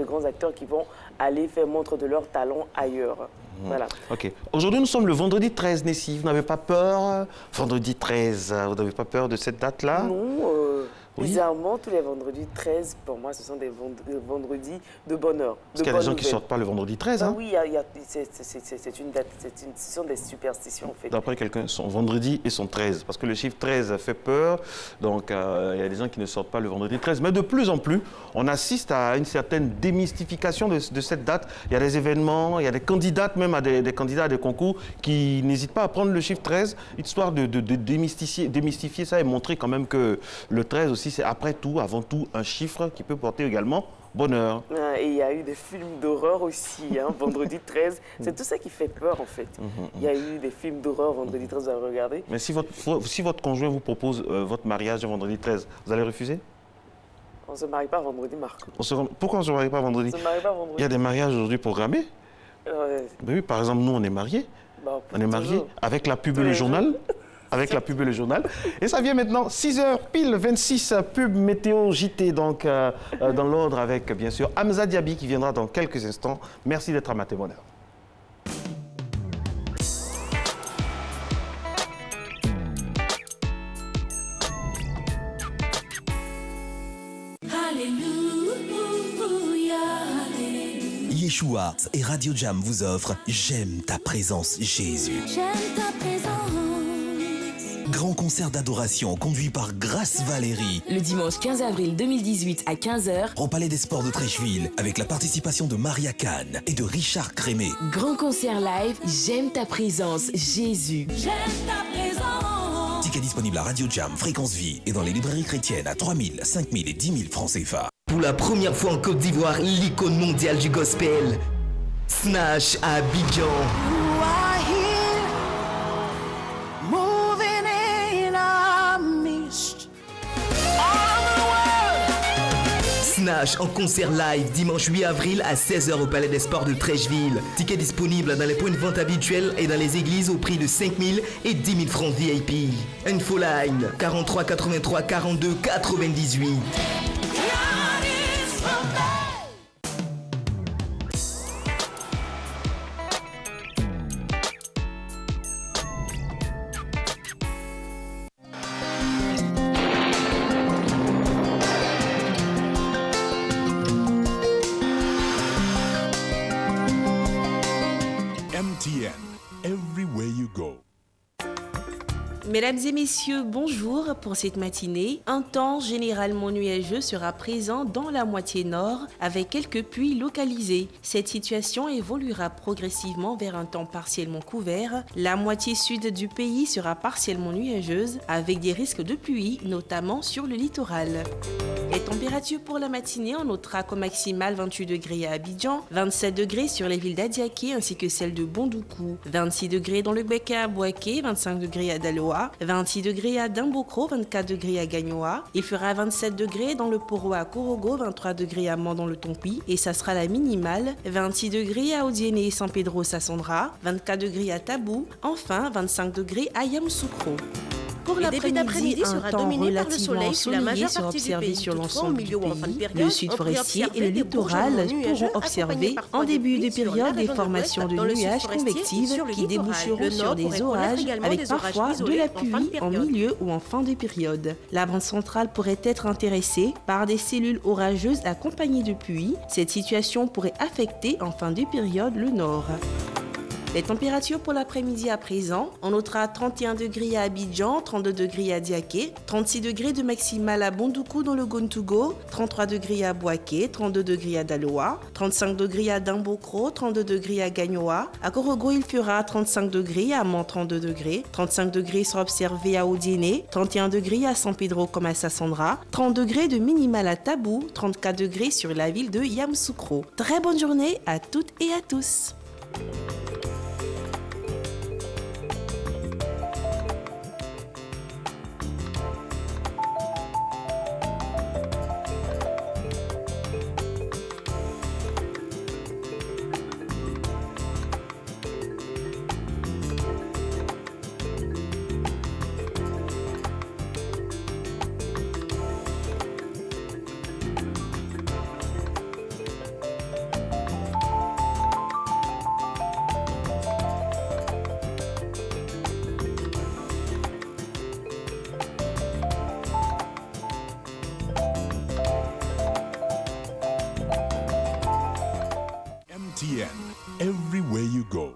qui vont aller faire montre de leur talent ailleurs. Voilà. Ok. Aujourd'hui, nous sommes le vendredi 13, Nessie. Vous n'avez pas peur? Vendredi 13, vous n'avez pas peur de cette date-là? Non. Oui. Bizarrement, tous les vendredis 13, pour moi, ce sont des vendredis de bonheur. Parce qu'il y a des gens qui ne sortent pas le vendredi 13. Hein? Oui, c'est une date, ce sont des superstitions en fait. D'après quelqu'un, son vendredi et son 13. Parce que le chiffre 13 fait peur. Donc, il y a des gens qui ne sortent pas le vendredi 13. Mais de plus en plus, on assiste à une certaine démystification de cette date. Il y a des événements, il y a des candidates, même à des candidats à des concours, qui n'hésitent pas à prendre le chiffre 13, histoire de démystifier ça et montrer quand même que le 13 aussi, c'est après tout, avant tout, un chiffre qui peut porter également bonheur. Et il y a eu des films d'horreur aussi, hein, vendredi 13. C'est tout ça qui fait peur, en fait. Il y a eu des films d'horreur vendredi 13 à regarder. Mais si votre conjoint vous propose votre mariage le vendredi 13, vous allez refuser? On ne se marie pas vendredi, Marco. Pourquoi on ne se marie pas vendredi? On se marie pas vendredi. Il y a des mariages aujourd'hui programmés. Ben oui, par exemple, nous, on est mariés. On est mariés avec la pub et le journal. Avec la pub et le journal. Et ça vient maintenant, 6h pile, 26 pub météo JT, donc dans l'ordre avec bien sûr Hamza Diaby qui viendra dans quelques instants. Merci d'être à Matin Bonheur. Yeshua et Radio Jam vous offrent J'aime ta présence, Jésus. J'aime ta présence. Grand concert d'adoration conduit par Grâce Valérie. Le dimanche 15 avril 2018 à 15h. Au Palais des Sports de Trècheville avec la participation de Maria Kahn et de Richard Crémé. Grand concert live, J'aime ta présence, Jésus. J'aime ta présence. Ticket disponible à Radio Jam, Fréquence Vie et dans les librairies chrétiennes à 3 000, 5 000 et 10 000 francs CFA. Pour la première fois en Côte d'Ivoire, l'icône mondiale du gospel, Snatch à Abidjan. Snatch en concert live dimanche 8 avril à 16h au Palais des Sports de Trècheville. Ticket disponible dans les points de vente habituels et dans les églises au prix de 5 000 et 10 000 francs VIP. Infoline 43 83 42 98. MTN, everywhere you go. Mesdames et messieurs, bonjour pour cette matinée. Un temps généralement nuageux sera présent dans la moitié nord avec quelques pluies localisées. Cette situation évoluera progressivement vers un temps partiellement couvert. La moitié sud du pays sera partiellement nuageuse avec des risques de pluie, notamment sur le littoral. Les températures pour la matinée, on notera qu'au maximal 28 degrés à Abidjan, 27 degrés sur les villes d'Adiaké ainsi que celle de Bondoukou, 26 degrés dans le Bekaa à Boaké, 25 degrés à Daloa, 26 degrés à Dimbokro, 24 degrés à Gagnoa. Il fera 27 degrés dans le Poro à Korogo, 23 degrés à Mandon le Tompi et ça sera la minimale, 26 degrés à Odiéné et San Pedro Sassandra, 24 degrés à Tabou, enfin 25 degrés à Yamoussoukro. Pour l'après-midi, un temps relativement ensoleillé sera observé sur l'ensemble du pays. Le sud forestier et le littoral pourront observer en début de période des formations de nuages convectives qui déboucheront sur des orages avec parfois de la pluie en milieu ou en fin de période. La bande centrale pourrait être intéressée par des cellules orageuses accompagnées de pluie. Cette situation pourrait affecter en fin de période le nord. Les températures pour l'après-midi à présent, on notera 31 degrés à Abidjan, 32 degrés à Diaké, 36 degrés de maximal à Bondoukou dans le Gontougo, 33 degrés à Boaké, 32 degrés à Daloa, 35 degrés à Dimbokro, 32 degrés à Gagnoa. À Korogo, il fera 35 degrés, à Mont 32 degrés, 35 degrés sera observé à Odiéné, 31 degrés à San Pedro comme à Sassandra, 30 degrés de minimal à Tabou, 34 degrés sur la ville de Yamoussoukro. Très bonne journée à toutes et à tous. TVN, everywhere you go.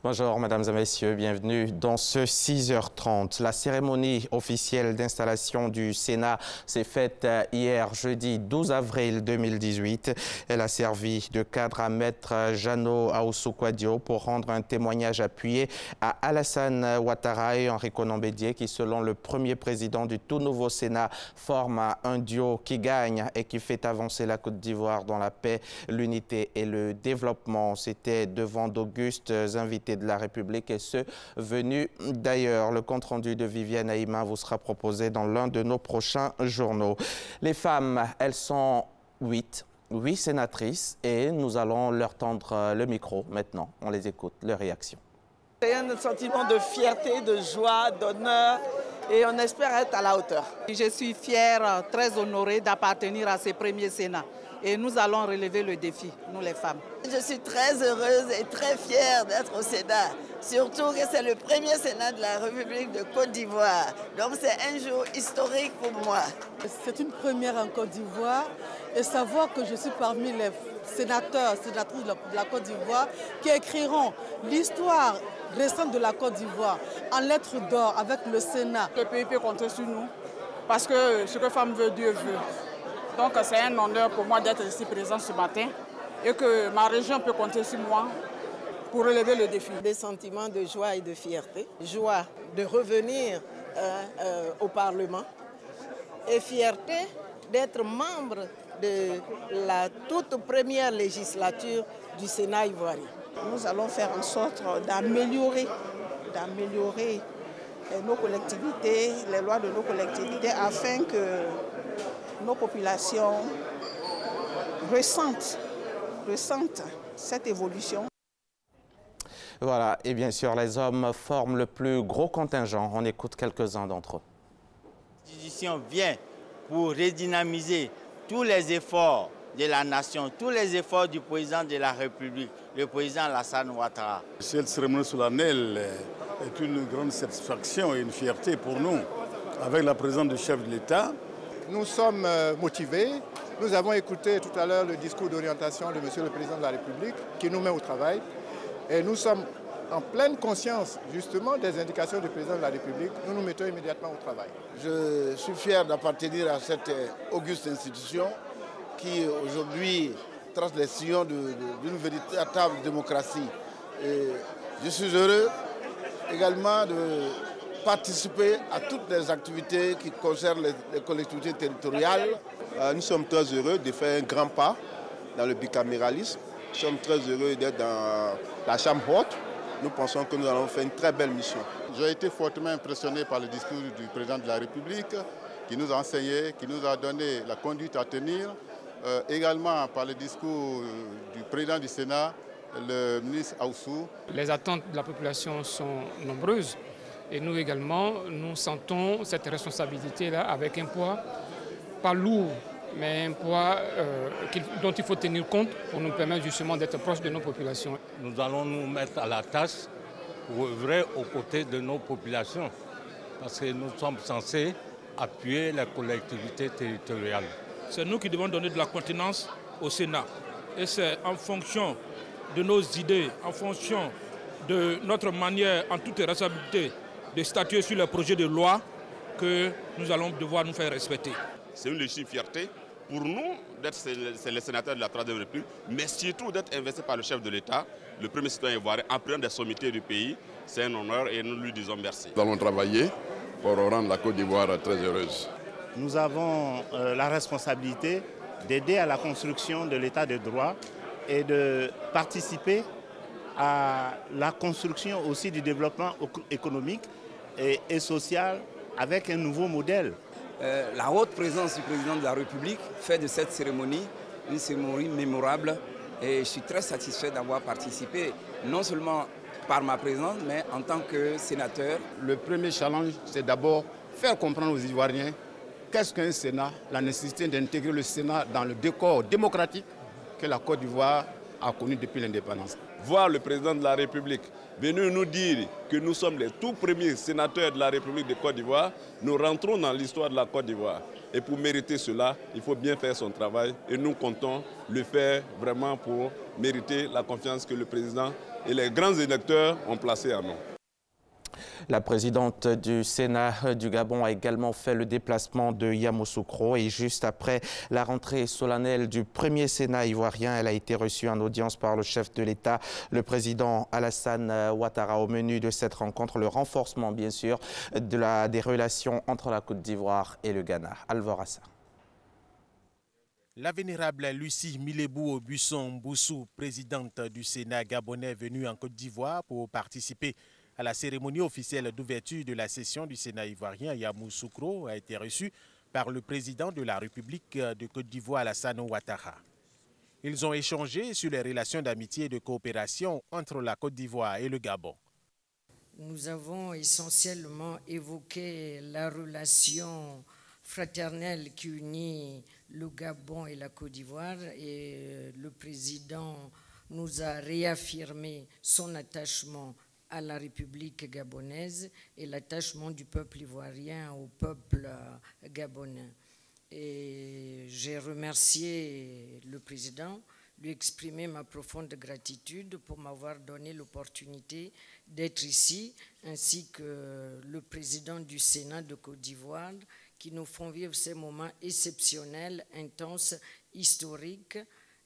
Bonjour mesdames et messieurs, bienvenue dans ce 6h30. La cérémonie officielle d'installation du Sénat s'est faite hier jeudi 12 avril 2018. Elle a servi de cadre à Maître Jeannot Ahoussou-Kouadio pour rendre un témoignage appuyé à Alassane Ouattara et Henri Konan Bédié qui, selon le premier président du tout nouveau Sénat, forme un duo qui gagne et qui fait avancer la Côte d'Ivoire dans la paix, l'unité et le développement. C'était devant d'augustes invités de la République et ceux venus d'ailleurs. Le compte-rendu de Viviane Haïma vous sera proposé dans l'un de nos prochains journaux. Les femmes, elles sont 8 sénatrices et nous allons leur tendre le micro maintenant. On les écoute, leurs réactions. C'est un sentiment de fierté, de joie, d'honneur et on espère être à la hauteur. Je suis fière, très honorée d'appartenir à ces premiers Sénats. Et nous allons relever le défi, nous les femmes. Je suis très heureuse et très fière d'être au Sénat. Surtout que c'est le premier Sénat de la République de Côte d'Ivoire. Donc c'est un jour historique pour moi. C'est une première en Côte d'Ivoire et savoir que je suis parmi les sénateurs, sénatrices de la Côte d'Ivoire qui écriront l'histoire récente de la Côte d'Ivoire en lettres d'or avec le Sénat. Le pays peut compter sur nous parce que ce que femme veut, Dieu veut. Donc c'est un honneur pour moi d'être ici présent ce matin et que ma région peut compter sur moi pour relever le défi. Des sentiments de joie et de fierté. Joie de revenir au Parlement et fierté d'être membre de la toute première législature du Sénat ivoirien. Nous allons faire en sorte d'améliorer nos collectivités, les lois de nos collectivités afin que nos populations ressentent cette évolution. Voilà, et bien sûr, les hommes forment le plus gros contingent. On écoute quelques-uns d'entre eux. L'institution vient pour redynamiser tous les efforts de la nation, tous les efforts du président de la République, le président Alassane Ouattara. Cette cérémonie solennelle est une grande satisfaction et une fierté pour nous, avec la présence du chef de l'État. Nous sommes motivés. Nous avons écouté tout à l'heure le discours d'orientation de Monsieur le Président de la République qui nous met au travail. Et nous sommes en pleine conscience justement des indications du Président de la République. Nous nous mettons immédiatement au travail. Je suis fier d'appartenir à cette auguste institution qui aujourd'hui trace les sillons d'une véritable démocratie. Et je suis heureux également de participer à toutes les activités qui concernent les collectivités territoriales. Nous sommes très heureux de faire un grand pas dans le bicaméralisme. Nous sommes très heureux d'être dans la Chambre haute. Nous pensons que nous allons faire une très belle mission. J'ai été fortement impressionné par le discours du président de la République qui nous a enseigné, qui nous a donné la conduite à tenir. Également par le discours du président du Sénat, le ministre Ahoussou. Les attentes de la population sont nombreuses. Et nous également, nous sentons cette responsabilité-là avec un poids pas lourd, mais un poids dont il faut tenir compte pour nous permettre justement d'être proches de nos populations. Nous allons nous mettre à la tâche pour œuvrer aux côtés de nos populations, parce que nous sommes censés appuyer les collectivités territoriales. C'est nous qui devons donner de la contenance au Sénat. Et c'est en fonction de nos idées, en fonction de notre manière, en toute responsabilité, de statuer sur les projets de loi que nous allons devoir nous faire respecter. C'est une légitime fierté pour nous d'être les sénateurs de la Troisième République, mais surtout d'être investis par le chef de l'État, le premier citoyen ivoirien, en prenant des sommités du pays. C'est un honneur et nous lui disons merci. Nous allons travailler pour rendre la Côte d'Ivoire très heureuse. Nous avons la responsabilité d'aider à la construction de l'État de droit et de participer à la construction aussi du développement économique et social avec un nouveau modèle. La haute présence du président de la République fait de cette cérémonie une cérémonie mémorable et je suis très satisfait d'avoir participé, non seulement par ma présence, mais en tant que sénateur. Le premier challenge, c'est d'abord faire comprendre aux Ivoiriens qu'est-ce qu'un Sénat, la nécessité d'intégrer le Sénat dans le décor démocratique que la Côte d'Ivoire a connu depuis l'indépendance. Voir le président de la République venir nous dire que nous sommes les tout premiers sénateurs de la République de Côte d'Ivoire, nous rentrons dans l'histoire de la Côte d'Ivoire. Et pour mériter cela, il faut bien faire son travail et nous comptons le faire vraiment pour mériter la confiance que le président et les grands électeurs ont placée en nous. La présidente du Sénat du Gabon a également fait le déplacement de Yamoussoukro et juste après la rentrée solennelle du premier Sénat ivoirien, elle a été reçue en audience par le chef de l'État, le président Alassane Ouattara. Au menu de cette rencontre, le renforcement bien sûr des relations entre la Côte d'Ivoire et le Ghana. Alvorassa. La vénérable Lucie Milebou Busson Mboussou, présidente du Sénat gabonais venue en Côte d'Ivoire pour participer à la cérémonie officielle d'ouverture de la session du Sénat ivoirien à Yamoussoukro, a été reçue par le président de la République de Côte d'Ivoire, Alassane Ouattara. Ils ont échangé sur les relations d'amitié et de coopération entre la Côte d'Ivoire et le Gabon. Nous avons essentiellement évoqué la relation fraternelle qui unit le Gabon et la Côte d'Ivoire et le président nous a réaffirmé son attachement à la République gabonaise et l'attachement du peuple ivoirien au peuple gabonais. Et j'ai remercié le président, lui exprimer ma profonde gratitude pour m'avoir donné l'opportunité d'être ici, ainsi que le président du Sénat de Côte d'Ivoire, qui nous font vivre ces moments exceptionnels, intenses, historiques,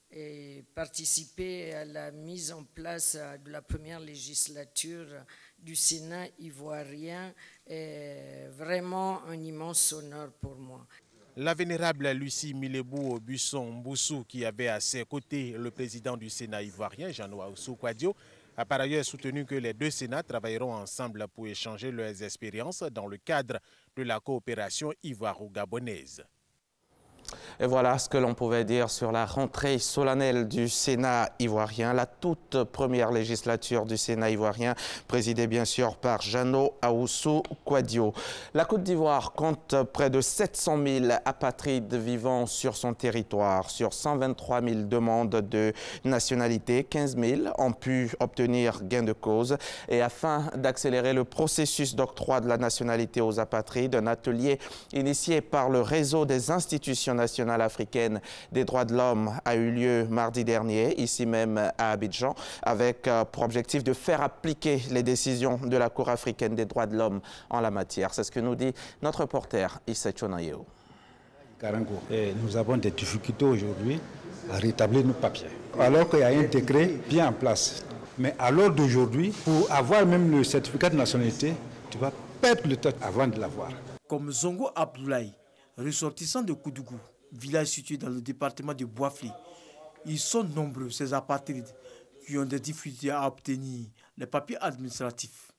et participer à la mise en place de la première législature du Sénat ivoirien est vraiment un immense honneur pour moi. La vénérable Lucie Milebou Busson Mboussou, qui avait à ses côtés le président du Sénat ivoirien, Jean-Noël Ousso-Kouadio, a par ailleurs soutenu que les deux Sénats travailleront ensemble pour échanger leurs expériences dans le cadre de la coopération ivoiro-gabonaise. Et voilà ce que l'on pouvait dire sur la rentrée solennelle du Sénat ivoirien, la toute première législature du Sénat ivoirien, présidée bien sûr par Jean-Noël Ousso-Kouadio. La Côte d'Ivoire compte près de 700 000 apatrides vivant sur son territoire. Sur 123 000 demandes de nationalité, 15 000 ont pu obtenir gain de cause. Et afin d'accélérer le processus d'octroi de la nationalité aux apatrides, un atelier initié par le réseau des institutions nationale africaine des droits de l'homme a eu lieu mardi dernier, ici même à Abidjan, avec pour objectif de faire appliquer les décisions de la Cour africaine des droits de l'homme en la matière. C'est ce que nous dit notre reporter Issa Chonayeo. Nous avons des difficultés aujourd'hui à rétablir nos papiers, alors qu'il y a un décret bien en place. Mais à l'heure d'aujourd'hui, pour avoir même le certificat de nationalité, tu vas perdre le temps avant de l'avoir. Comme Zongo Abdoulaye, ressortissants de Koudougou, village situé dans le département de Boafli, ils sont nombreux, ces apatrides, qui ont des difficultés à obtenir les papiers administratifs.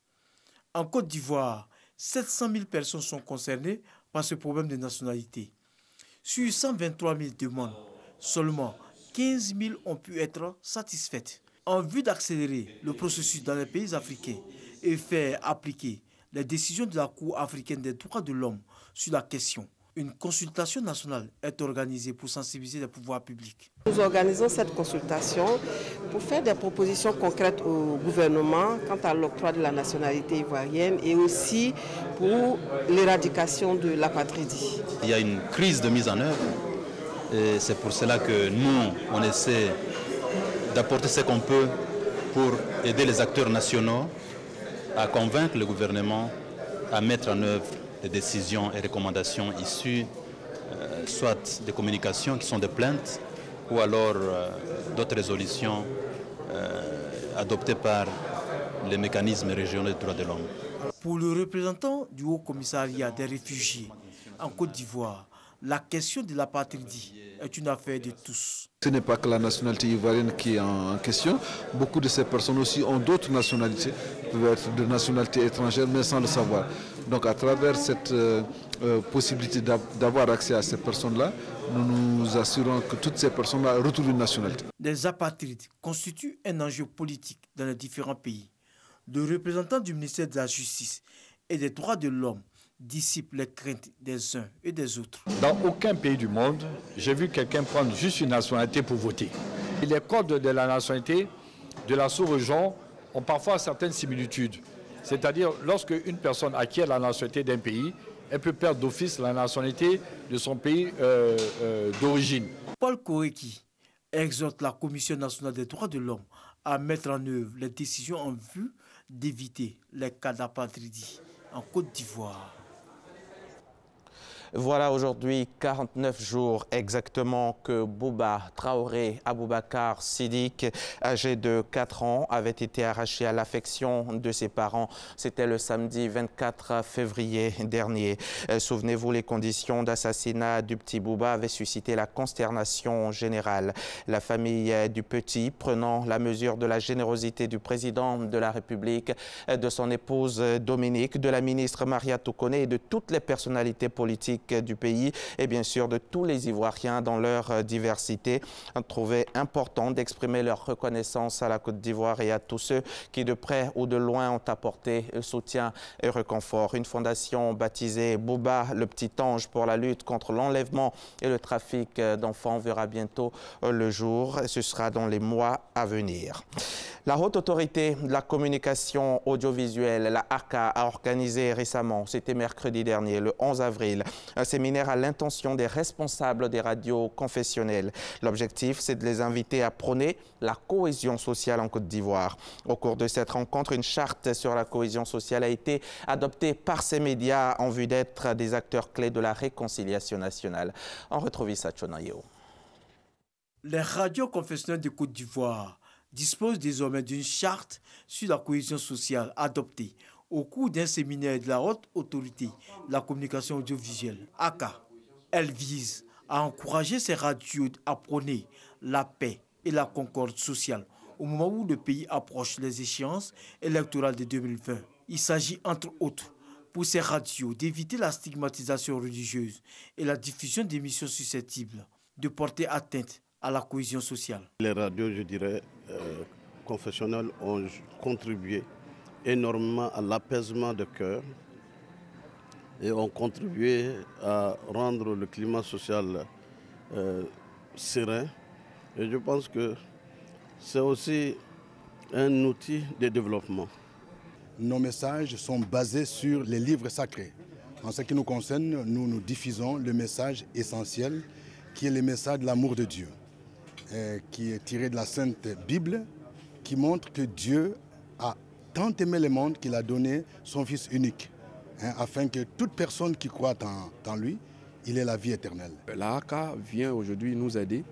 En Côte d'Ivoire, 700 000 personnes sont concernées par ce problème de nationalité. Sur 123 000 demandes, seulement 15 000 ont pu être satisfaites. En vue d'accélérer le processus dans les pays africains et faire appliquer les décisions de la Cour africaine des droits de l'homme sur la question, une consultation nationale est organisée pour sensibiliser les pouvoirs publics. Nous organisons cette consultation pour faire des propositions concrètes au gouvernement quant à l'octroi de la nationalité ivoirienne et aussi pour l'éradication de l'apatridie. Il y a une crise de mise en œuvre et c'est pour cela que nous, on essaie d'apporter ce qu'on peut pour aider les acteurs nationaux à convaincre le gouvernement à mettre en œuvre des décisions et recommandations issues soit des communications qui sont des plaintes ou alors d'autres résolutions adoptées par les mécanismes régionaux des droits de l'homme. Pour le représentant du Haut Commissariat des réfugiés en Côte d'Ivoire, la question de l'apatridie est une affaire de tous. Ce n'est pas que la nationalité ivoirienne qui est en question. Beaucoup de ces personnes aussi ont d'autres nationalités, peuvent être de nationalité étrangère, mais sans le savoir. Donc à travers cette possibilité d'avoir accès à ces personnes-là, nous nous assurons que toutes ces personnes-là retrouvent une nationalité. Les apatrides constituent un enjeu politique dans les différents pays. Le représentant du ministère de la Justice et des droits de l'homme dissipe les craintes des uns et des autres. Dans aucun pays du monde, j'ai vu quelqu'un prendre juste une nationalité pour voter. Les codes de la nationalité de la sous-région ont parfois certaines similitudes. C'est-à-dire, lorsque une personne acquiert la nationalité d'un pays, elle peut perdre d'office la nationalité de son pays d'origine. Paul Koreki exhorte la Commission nationale des droits de l'homme à mettre en œuvre les décisions en vue d'éviter les cas d'apatridie en Côte d'Ivoire. Voilà aujourd'hui 49 jours exactement que Bouba Traoré Aboubakar Siddiq, âgé de 4 ans, avait été arraché à l'affection de ses parents. C'était le samedi 24 février dernier. Souvenez-vous, les conditions d'assassinat du petit Bouba avaient suscité la consternation générale. La famille du petit, prenant la mesure de la générosité du président de la République, de son épouse Dominique, de la ministre Maria Toukone et de toutes les personnalités politiques du pays et bien sûr de tous les Ivoiriens dans leur diversité, ont trouvé important d'exprimer leur reconnaissance à la Côte d'Ivoire et à tous ceux qui de près ou de loin ont apporté soutien et réconfort. Une fondation baptisée Bouba le Petit Ange pour la lutte contre l'enlèvement et le trafic d'enfants verra bientôt le jour. Ce sera dans les mois à venir. La Haute Autorité de la Communication Audiovisuelle, la ACA, a organisé récemment, c'était mercredi dernier, le 11 avril, un séminaire à l'intention des responsables des radios confessionnelles. L'objectif, c'est de les inviter à prôner la cohésion sociale en Côte d'Ivoire. Au cours de cette rencontre, une charte sur la cohésion sociale a été adoptée par ces médias en vue d'être des acteurs clés de la réconciliation nationale. On retrouve Issa Tchonayo. Les radios confessionnelles de Côte d'Ivoire disposent désormais d'une charte sur la cohésion sociale adoptée au cours d'un séminaire de la Haute Autorité de la Communication Audiovisuelle, ACA. Elle vise à encourager ces radios à prôner la paix et la concorde sociale au moment où le pays approche les échéances électorales de 2020. Il s'agit entre autres pour ces radios d'éviter la stigmatisation religieuse et la diffusion d'émissions susceptibles de porter atteinte à la cohésion sociale. Les radios, je dirais, confessionnelles ont contribué énormément à l'apaisement de cœur et ont contribué à rendre le climat social serein. Et je pense que c'est aussi un outil de développement. Nos messages sont basés sur les livres sacrés. En ce qui nous concerne, nous diffusons le message essentiel qui est le message de l'amour de Dieu, qui est tiré de la Sainte Bible, qui montre que Dieu a tant aimé le monde qu'il a donné son Fils unique, afin que toute personne qui croit en lui, il ait la vie éternelle. La ACA vient aujourd'hui nous aider,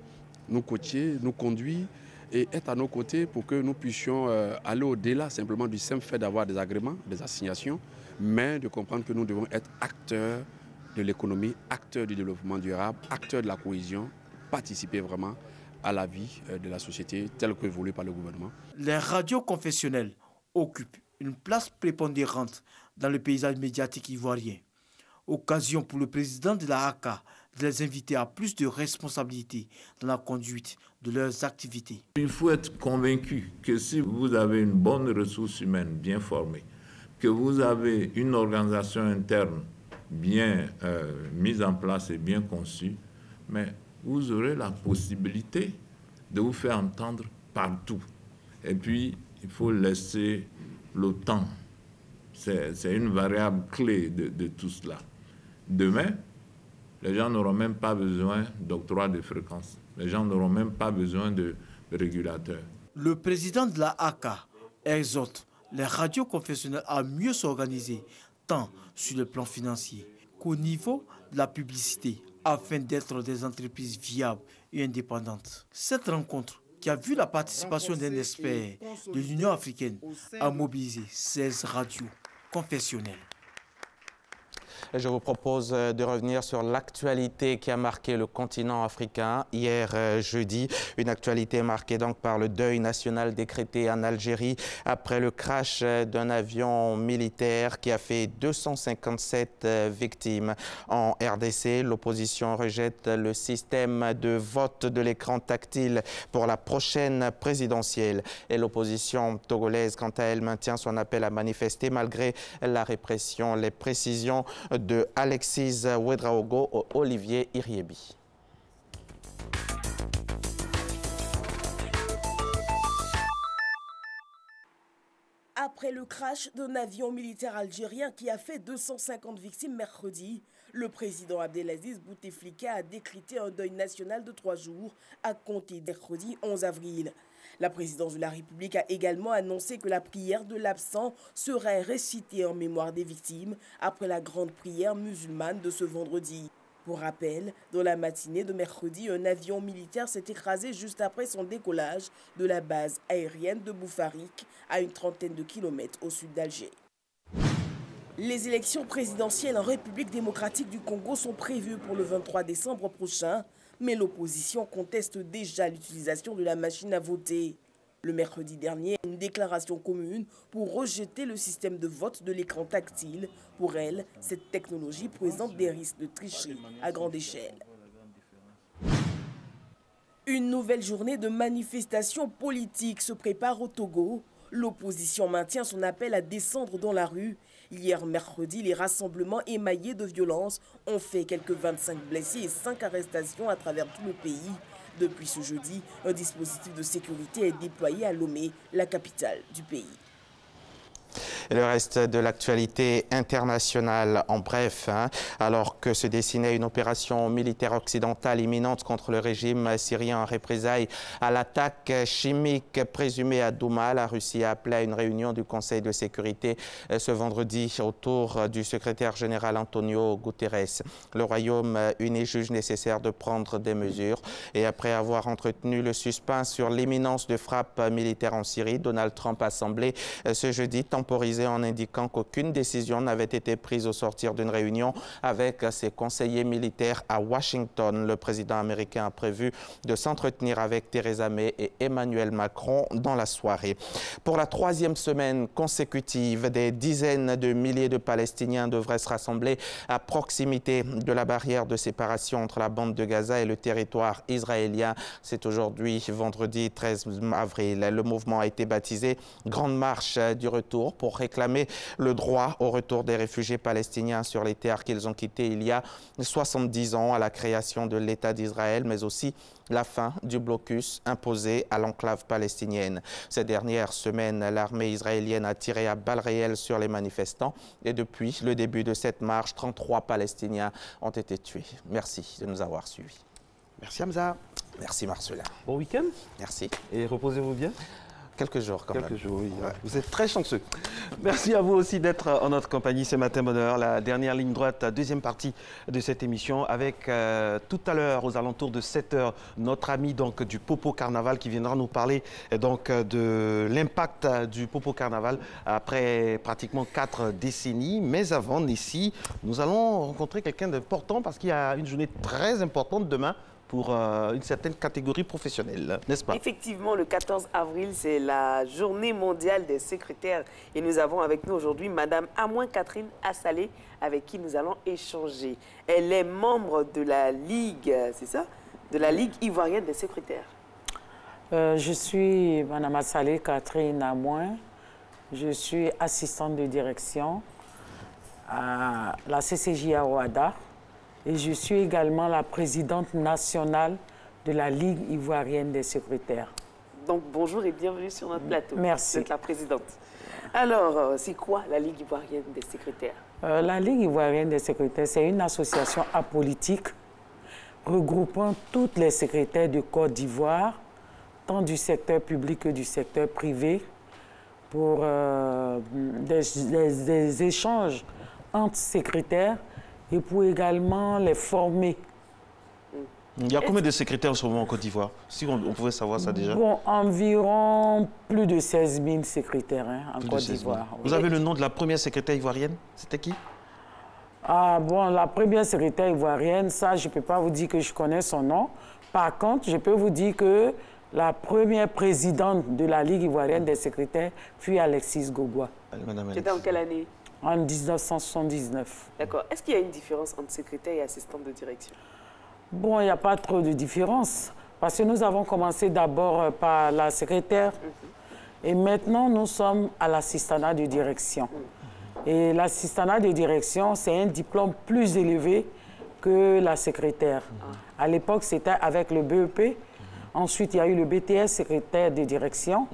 nous coacher, nous conduire et être à nos côtés pour que nous puissions aller au-delà simplement du simple fait d'avoir des agréments, des assignations, mais de comprendre que nous devons être acteurs de l'économie, acteurs du développement durable, acteurs de la cohésion, participer vraiment à la vie de la société telle que voulue par le gouvernement. Les radios confessionnelles occupent une place prépondérante dans le paysage médiatique ivoirien. Occasion pour le président de la ACA de les inviter à plus de responsabilités dans la conduite de leurs activités. Il faut être convaincu que si vous avez une bonne ressource humaine bien formée, que vous avez une organisation interne bien mise en place et bien conçue, mais vous aurez la possibilité de vous faire entendre partout. Et puis, il faut laisser le temps. C'est une variable clé de tout cela. Demain, les gens n'auront même pas besoin d'octroi de fréquences. Les gens n'auront même pas besoin de régulateurs. Le président de la ACA exhorte les radios confessionnelles à mieux s'organiser, tant sur le plan financier qu'au niveau de la publicité, afin d'être des entreprises viables et indépendantes. Cette rencontre, qui a vu la participation d'un expert de l'Union africaine, a mobilisé 16 radios confessionnelles. Je vous propose de revenir sur l'actualité qui a marqué le continent africain hier jeudi. Une actualité marquée donc par le deuil national décrété en Algérie après le crash d'un avion militaire qui a fait 257 victimes. En RDC, l'opposition rejette le système de vote de l'écran tactile pour la prochaine présidentielle. Et l'opposition togolaise, quant à elle, maintient son appel à manifester malgré la répression. Les précisions de Alexis Ouedraogo, Olivier Iriebi. Après le crash d'un avion militaire algérien qui a fait 250 victimes mercredi, le président Abdelaziz Bouteflika a décrété un deuil national de 3 jours à compter mercredi 11 avril. La présidence de la République a également annoncé que la prière de l'absent serait récitée en mémoire des victimes après la grande prière musulmane de ce vendredi. Pour rappel, dans la matinée de mercredi, un avion militaire s'est écrasé juste après son décollage de la base aérienne de Boufarik, à une trentaine de kilomètres au sud d'Alger. Les élections présidentielles en République démocratique du Congo sont prévues pour le 23 décembre prochain, mais l'opposition conteste déjà l'utilisation de la machine à voter. Le mercredi dernier, une déclaration commune pour rejeter le système de vote de l'écran tactile. Pour elle, cette technologie présente des risques de tricherie à grande échelle. Une nouvelle journée de manifestations politiques se prépare au Togo. L'opposition maintient son appel à descendre dans la rue. Hier mercredi, les rassemblements émaillés de violence ont fait quelques 25 blessés et 5 arrestations à travers tout le pays. Depuis ce jeudi, un dispositif de sécurité est déployé à Lomé, la capitale du pays. Et le reste de l'actualité internationale en bref, alors que se dessinait une opération militaire occidentale imminente contre le régime syrien en représailles à l'attaque chimique présumée à Douma, la Russie a appelé à une réunion du Conseil de sécurité ce vendredi autour du secrétaire général Antonio Guterres. Le Royaume-Uni juge nécessaire de prendre des mesures et après avoir entretenu le suspense sur l'imminence de frappes militaires en Syrie, Donald Trump a semblé ce jeudi temporisé en indiquant qu'aucune décision n'avait été prise au sortir d'une réunion avec ses conseillers militaires à Washington. Le président américain a prévu de s'entretenir avec Theresa May et Emmanuel Macron dans la soirée. Pour la 3e semaine consécutive, des dizaines de milliers de Palestiniens devraient se rassembler à proximité de la barrière de séparation entre la bande de Gaza et le territoire israélien. C'est aujourd'hui, vendredi 13 avril. Le mouvement a été baptisé Grande Marche du Retour pour réclamer le droit au retour des réfugiés palestiniens sur les terres qu'ils ont quittées il y a 70 ans à la création de l'État d'Israël, mais aussi la fin du blocus imposé à l'enclave palestinienne. Ces dernières semaines, l'armée israélienne a tiré à balles réelles sur les manifestants et depuis le début de cette marche, 33 Palestiniens ont été tués. Merci de nous avoir suivis. Merci Hamza. Merci Marcelin. Bon week-end. Merci. Et reposez-vous bien. Quelques jours quand même. Quelques jours, oui. Ouais. Vous êtes très chanceux. Merci à vous aussi d'être en notre compagnie ce matin. Bonheur, la dernière ligne droite, deuxième partie de cette émission avec tout à l'heure aux alentours de 7 h notre ami donc du Popo Carnaval qui viendra nous parler donc de l'impact du Popo Carnaval après pratiquement 4 décennies. Mais avant, Nessie, nous allons rencontrer quelqu'un d'important parce qu'il y a une journée très importante demain pour une certaine catégorie professionnelle, n'est-ce pas? Effectivement, le 14 avril, c'est la journée mondiale des secrétaires. Et nous avons avec nous aujourd'hui Madame Amouin Catherine Assalé, avec qui nous allons échanger. Elle est membre de la Ligue, c'est ça? De la Ligue ivoirienne des secrétaires. Je suis Madame Assalé Catherine Amouin. Je suis assistante de direction à la CCJ à Ouada. Et je suis également la présidente nationale de la Ligue ivoirienne des secrétaires. Donc bonjour et bienvenue sur notre plateau. Merci. Vous êtes la présidente. Alors, c'est quoi la Ligue ivoirienne des secrétaires? La Ligue ivoirienne des secrétaires, c'est une association apolitique regroupant toutes les secrétaires de Côte d'Ivoire, tant du secteur public que du secteur privé, pour des échanges entre secrétaires et pour également les former. Il y a combien de secrétaires en ce moment en Côte d'Ivoire? Si on pouvait savoir ça déjà. Bon, environ plus de 16 000 secrétaires en Côte d'Ivoire. Vous avez le nom de la première secrétaire ivoirienne? C'était qui? Ah bon, la première secrétaire ivoirienne, ça, je ne peux pas vous dire que je connais son nom. Par contre, je peux vous dire que la première présidente de la Ligue ivoirienne des secrétaires fut Alexis Gogua. C'était en quelle année? En 1979. D'accord. Est-ce qu'il y a une différence entre secrétaire et assistante de direction? Bon, il n'y a pas trop de différence. Parce que nous avons commencé d'abord par la secrétaire. Et maintenant, nous sommes à l'assistanat de direction. Et l'assistanat de direction, c'est un diplôme plus élevé que la secrétaire. À l'époque, c'était avec le BEP. Ensuite, il y a eu le BTS, secrétaire de direction.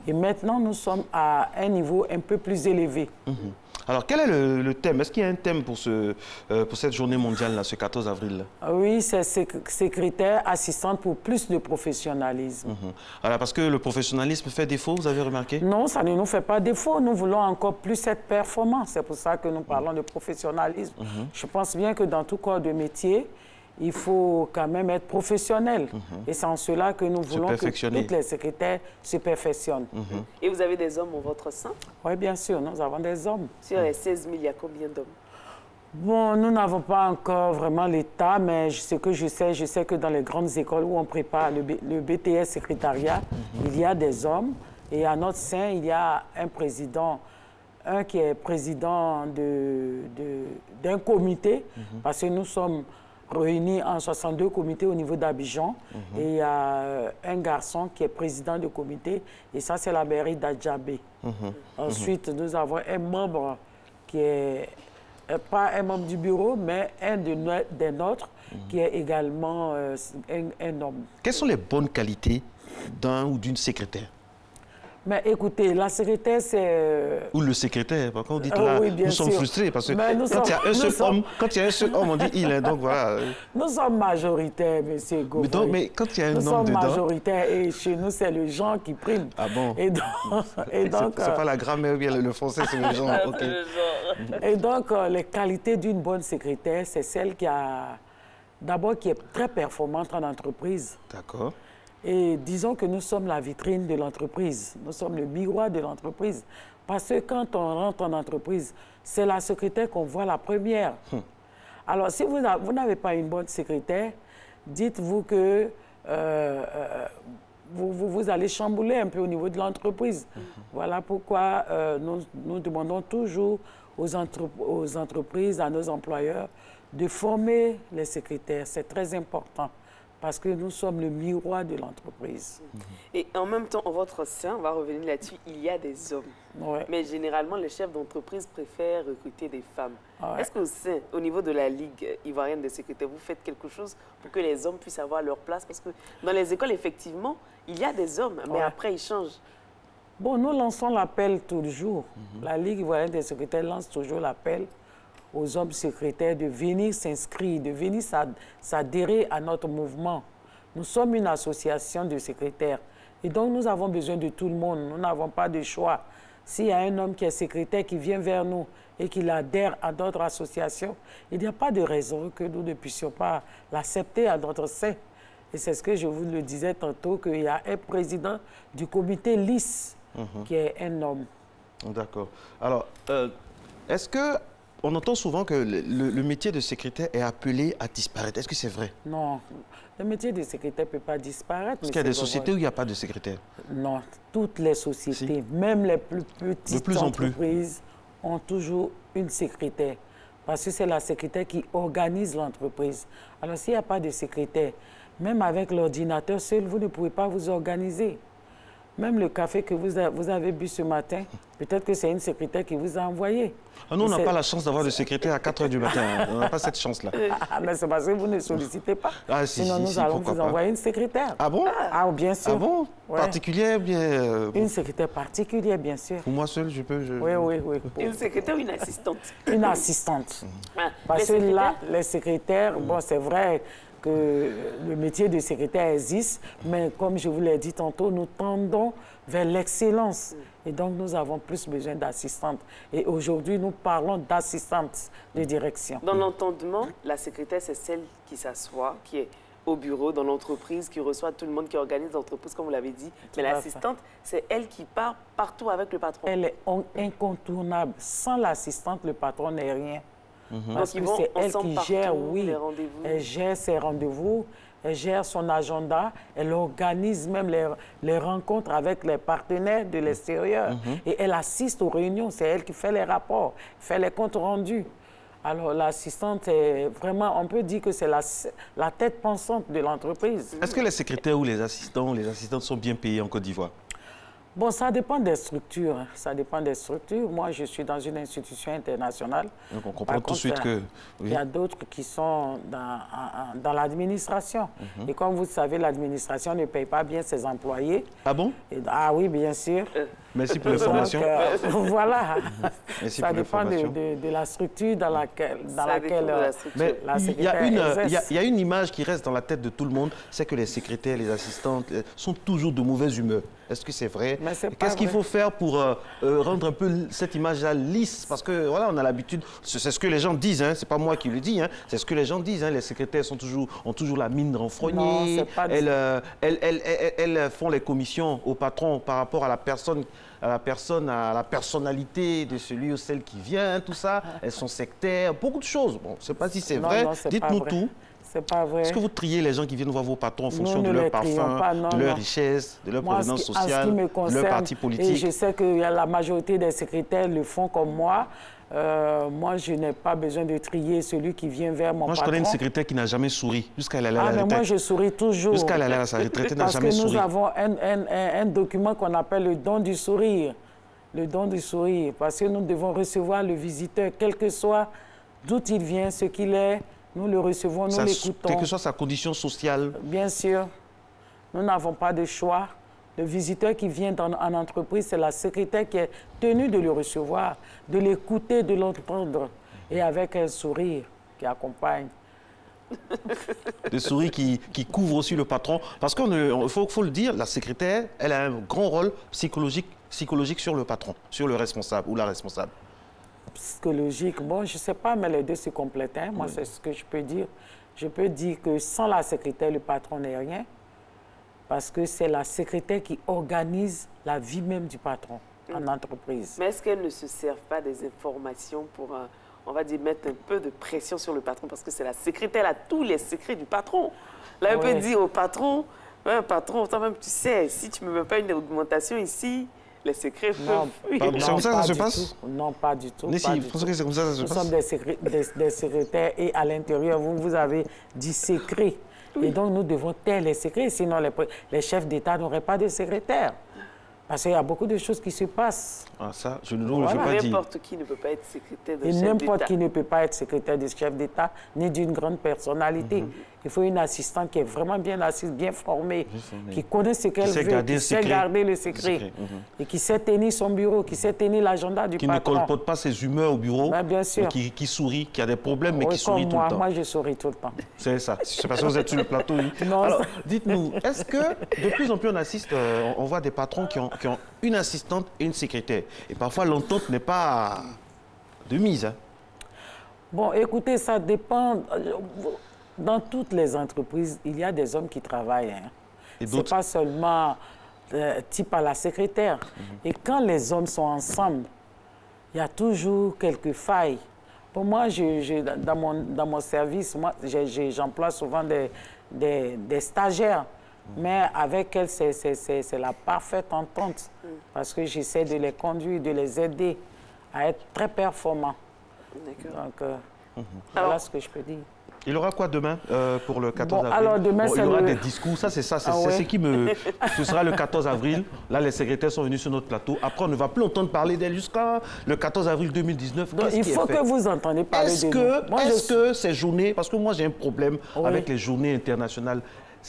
Et maintenant, nous sommes à un niveau un peu plus élevé. Alors, quel est le thème? Est-ce qu'il y a un thème pour cette journée mondiale, là, ce 14 avril? Oui, c'est secrétaire assistante pour plus de professionnalisme. Alors, parce que le professionnalisme fait défaut, vous avez remarqué? Non, ça ne nous fait pas défaut. Nous voulons encore plus cette performance. C'est pour ça que nous parlons de professionnalisme. Je pense bien que dans tout corps de métier, il faut quand même être professionnel. Et c'est en cela que nous voulons que toutes les secrétaires se perfectionnent. Et vous avez des hommes en votre sein? Oui, bien sûr, nous avons des hommes. Sur les 16 000, il y a combien d'hommes? Bon, nous n'avons pas encore vraiment l'état, mais ce que je sais que dans les grandes écoles où on prépare le BTS secrétariat, il y a des hommes. Et à notre sein, il y a un président, un qui est président d'un comité, parce que nous sommes réunis en 62 comités au niveau d'Abidjan. Et il y a un garçon qui est président du comité, et ça, c'est la mairie d'Adjabé. Ensuite, nous avons un membre qui est, pas un membre du bureau, mais un des nôtres, qui est également un homme. Quelles sont les bonnes qualités d'un ou d'une secrétaire? Mais écoutez, la secrétaire, c'est... Ou le secrétaire, quand on dit là, oui, nous sommes frustrés, parce que quand il y a un seul homme, on dit il est, donc voilà. Nous sommes majoritaires, M. Govoy. Mais quand il y a un homme dedans... Nous sommes majoritaires, et chez nous, c'est le genre qui prime. Ah bon? Et donc c'est pas la grammaire, bien le français, c'est le genre. Okay. Et donc, les qualités d'une bonne secrétaire, c'est celle qui a... D'abord, qui est très performante en entreprise. D'accord. Et disons que nous sommes la vitrine de l'entreprise. Nous sommes le miroir de l'entreprise. Parce que quand on rentre en entreprise, c'est la secrétaire qu'on voit la première. Alors, si vous n'avez pas une bonne secrétaire, dites-vous que vous allez chambouler un peu au niveau de l'entreprise. Voilà pourquoi nous demandons toujours aux entreprises, à nos employeurs, de former les secrétaires. C'est très important. Parce que nous sommes le miroir de l'entreprise. Et en même temps, en votre sein, on va revenir là-dessus, il y a des hommes. Ouais. Mais généralement, les chefs d'entreprise préfèrent recruter des femmes. Ouais. Est-ce qu'au niveau de la Ligue ivoirienne des secrétaires, vous faites quelque chose pour que les hommes puissent avoir leur place? Parce que dans les écoles, effectivement, il y a des hommes, mais après, ils changent. Bon, nous lançons l'appel toujours. La Ligue ivoirienne des secrétaires lance toujours l'appel aux hommes secrétaires de venir s'inscrire, de venir s'adhérer à notre mouvement. Nous sommes une association de secrétaires et donc nous avons besoin de tout le monde. Nous n'avons pas de choix. S'il y a un homme qui est secrétaire qui vient vers nous et qui adhère à d'autres associations, il n'y a pas de raison que nous ne puissions pas l'accepter à notre sein. Et c'est ce que je vous le disais tantôt, qu'il y a un président du comité LIS qui est un homme. D'accord. Alors, est-ce que... On entend souvent que le métier de secrétaire est appelé à disparaître. Est-ce que c'est vrai? Non, le métier de secrétaire ne peut pas disparaître. Parce qu'il y a des sociétés où il n'y a pas de secrétaire. Non, toutes les sociétés, même les plus petites entreprises, ont toujours une secrétaire. Parce que c'est la secrétaire qui organise l'entreprise. Alors s'il n'y a pas de secrétaire, même avec l'ordinateur seul, vous ne pouvez pas vous organiser. Même le café que vous avez bu ce matin, peut-être que c'est une secrétaire qui vous a envoyé. Ah, nous, on n'a pas la chance d'avoir de secrétaire à 4 h du matin. On n'a pas cette chance-là. Mais c'est parce que vous ne sollicitez pas. Ah, sinon, nous allons vous envoyer une secrétaire. Ah bon? Ah, bien sûr. Ah bon? Ouais. Particulière, bien... Une secrétaire particulière, bien sûr. Pour moi seul, je peux... Oui. Une secrétaire ou une assistante? Une assistante. Parce que là, les secrétaires, bon, c'est vrai que le métier de secrétaire existe, mais comme je vous l'ai dit tantôt, nous tendons vers l'excellence. Et donc, nous avons plus besoin d'assistantes. Et aujourd'hui, nous parlons d'assistantes de direction. Dans l'entendement, la secrétaire, c'est celle qui s'assoit, qui est au bureau, dans l'entreprise, qui reçoit tout le monde, qui organise l'entreprise, comme vous l'avez dit. Mais l'assistante, c'est elle qui part partout avec le patron. Elle est incontournable. Sans l'assistante, le patron n'est rien. Parce que c'est elle qui gère, les rendez-vous. Elle gère ses rendez-vous, elle gère son agenda, elle organise même les rencontres avec les partenaires de l'extérieur. Et elle assiste aux réunions, c'est elle qui fait les rapports, fait les comptes rendus. Alors l'assistante, est vraiment, on peut dire que c'est la tête pensante de l'entreprise. Est-ce que les secrétaires ou les assistants ou les assistantes sont bien payés en Côte d'Ivoire? Bon, ça dépend des structures. Hein. Ça dépend des structures. Moi, je suis dans une institution internationale. Donc, on comprend tout de suite que... Il y a d'autres qui sont dans l'administration. Et comme vous le savez, l'administration ne paye pas bien ses employés. Ah bon? Ah oui, bien sûr. Merci pour l'information. Voilà. Merci ça pour dépend de la structure dans laquelle la secrétaire exerce. Il y a une image qui reste dans la tête de tout le monde, c'est que les secrétaires, les assistantes sont toujours de mauvaise humeur. Est-ce que c'est vrai? Qu'est-ce qu'il faut faire pour rendre un peu cette image-là lisse? Parce que voilà, on a l'habitude, c'est ce que les gens disent, hein, c'est pas moi qui le dis, hein, c'est ce que les gens disent. Hein, les secrétaires ont toujours la mine renfrognée, elles font les commissions au patron par rapport à la personne, à la personnalité de celui ou celle qui vient, tout ça. Elles sont sectaires, beaucoup de choses. Bon, je ne sais pas si c'est vrai, dites-nous tout. C'est pas vrai. Est-ce que vous triez les gens qui viennent voir vos patrons en fonction de leur parfum, de leur richesse, de leur provenance sociale, de leur parti politique? Et je sais que la majorité des secrétaires le font comme moi. Moi, je n'ai pas besoin de trier celui qui vient vers mon patron. Moi, je connais une secrétaire qui n'a jamais souri jusqu'à elle allait à la retraite. Moi, je souris toujours. Jusqu'à elle allait à sa retraite, elle n'a jamais souri. Parce que nous avons un document qu'on appelle le don du sourire. Le don du sourire. Parce que nous devons recevoir le visiteur, quel que soit d'où il vient, ce qu'il est. Nous le recevons, nous l'écoutons. Quelle que soit sa condition sociale. Bien sûr. Nous n'avons pas de choix. Le visiteur qui vient en entreprise, c'est la secrétaire qui est tenue de le recevoir, de l'écouter, de l'entendre, et avec un sourire qui accompagne. Des souris qui couvrent aussi le patron. Parce qu'il faut le dire, la secrétaire, elle a un grand rôle psychologique sur le patron, sur le responsable ou la responsable. Psychologique, bon, je ne sais pas, mais les deux se complètent. Hein. Moi, c'est ce que je peux dire. Je peux dire que sans la secrétaire, le patron n'est rien. Parce que c'est la secrétaire qui organise la vie même du patron en entreprise. Mais est-ce qu'elle ne se servent pas des informations pour, on va dire, mettre un peu de pression sur le patron? Parce que c'est la secrétaire, elle a tous les secrets du patron. Là, elle peut dire au patron, ouais, patron, toi-même, tu sais, si tu ne me mets pas une augmentation ici, les secrets peuvent... C'est comme ça que ça se passe? Non, pas du tout. C'est comme ça que ça se passe? Nous sommes des secrétaires et à l'intérieur, vous avez 10 secrets. Et donc, nous devons taire les secrets, sinon les chefs d'État n'auraient pas de secrétaire. Parce qu'il y a beaucoup de choses qui se passent. Ah, ça, je ne veux pas dire. N'importe qui ne peut pas être secrétaire de chef d'État. N'importe qui ne peut pas être secrétaire de chef d'État, ni d'une grande personnalité. Il faut une assistante qui est vraiment bien assise, bien formée, qui connaît ce qu'elle veut, qui sait garder le secret, et qui sait tenir son bureau, qui sait tenir l'agenda du patron. Qui ne colporte pas ses humeurs au bureau, bien sûr. Qui sourit, qui a des problèmes, mais qui sourit tout le temps. Moi, je souris tout le temps. C'est ça. C'est parce que vous êtes sur le plateau. Oui. Non, alors, dites-nous, est-ce que de plus en plus on assiste, on voit des patrons qui ont une assistante et une secrétaire. Et parfois, l'entente n'est pas de mise. Hein. Bon, écoutez, ça dépend. Dans toutes les entreprises, il y a des hommes qui travaillent. Hein. Ce n'est pas seulement type à la secrétaire. Et quand les hommes sont ensemble, il y a toujours quelques failles. Pour moi, dans mon service, j'emploie souvent des stagiaires. Mais avec elles, c'est la parfaite entente. Parce que j'essaie de les conduire, de les aider à être très performants. Donc, voilà ce que je peux dire. Il y aura quoi demain pour le 14 avril? Alors demain, il y aura des discours, ça c'est ça, c'est ce qui me... Ce sera le 14 avril, là les secrétaires sont venus sur notre plateau. Après, on ne va plus entendre parler d'elle jusqu'à le 14 avril 2019. Donc, il faut que vous entendiez parler de nous. Est-ce que ces journées, parce que moi j'ai un problème avec les journées internationales,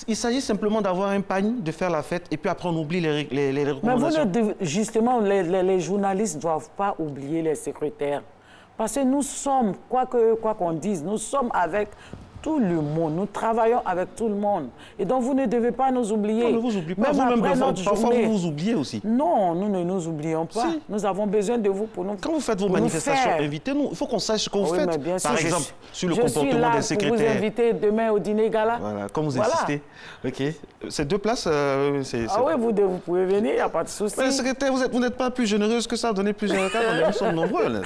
il s'agit simplement d'avoir un panier, de faire la fête, et puis après on oublie les recommandations. Mais justement, les journalistes ne doivent pas oublier les secrétaires. Parce que nous sommes, quoi qu'on dise, nous sommes avec tout le monde. Nous travaillons avec tout le monde. Et donc, vous ne devez pas nous oublier. On ne vous oublie pas. Parfois, vous vous oubliez aussi. Non, nous ne nous oublions pas. Si. Nous avons besoin de vous pour nous. Quand vous faites vos manifestations, invitez-nous. Il faut qu'on sache ce que vous faites. Par exemple, sur le comportement des secrétaires. Je suis là pour vous inviter demain au dîner gala. Voilà, comme vous insistez. OK. Ces deux places, oui, vous pouvez venir, il n'y a pas de souci. Mais les secrétaires, vous n'êtes pas plus généreuse que ça, donnez plus généreusement. Nous sommes nombreux.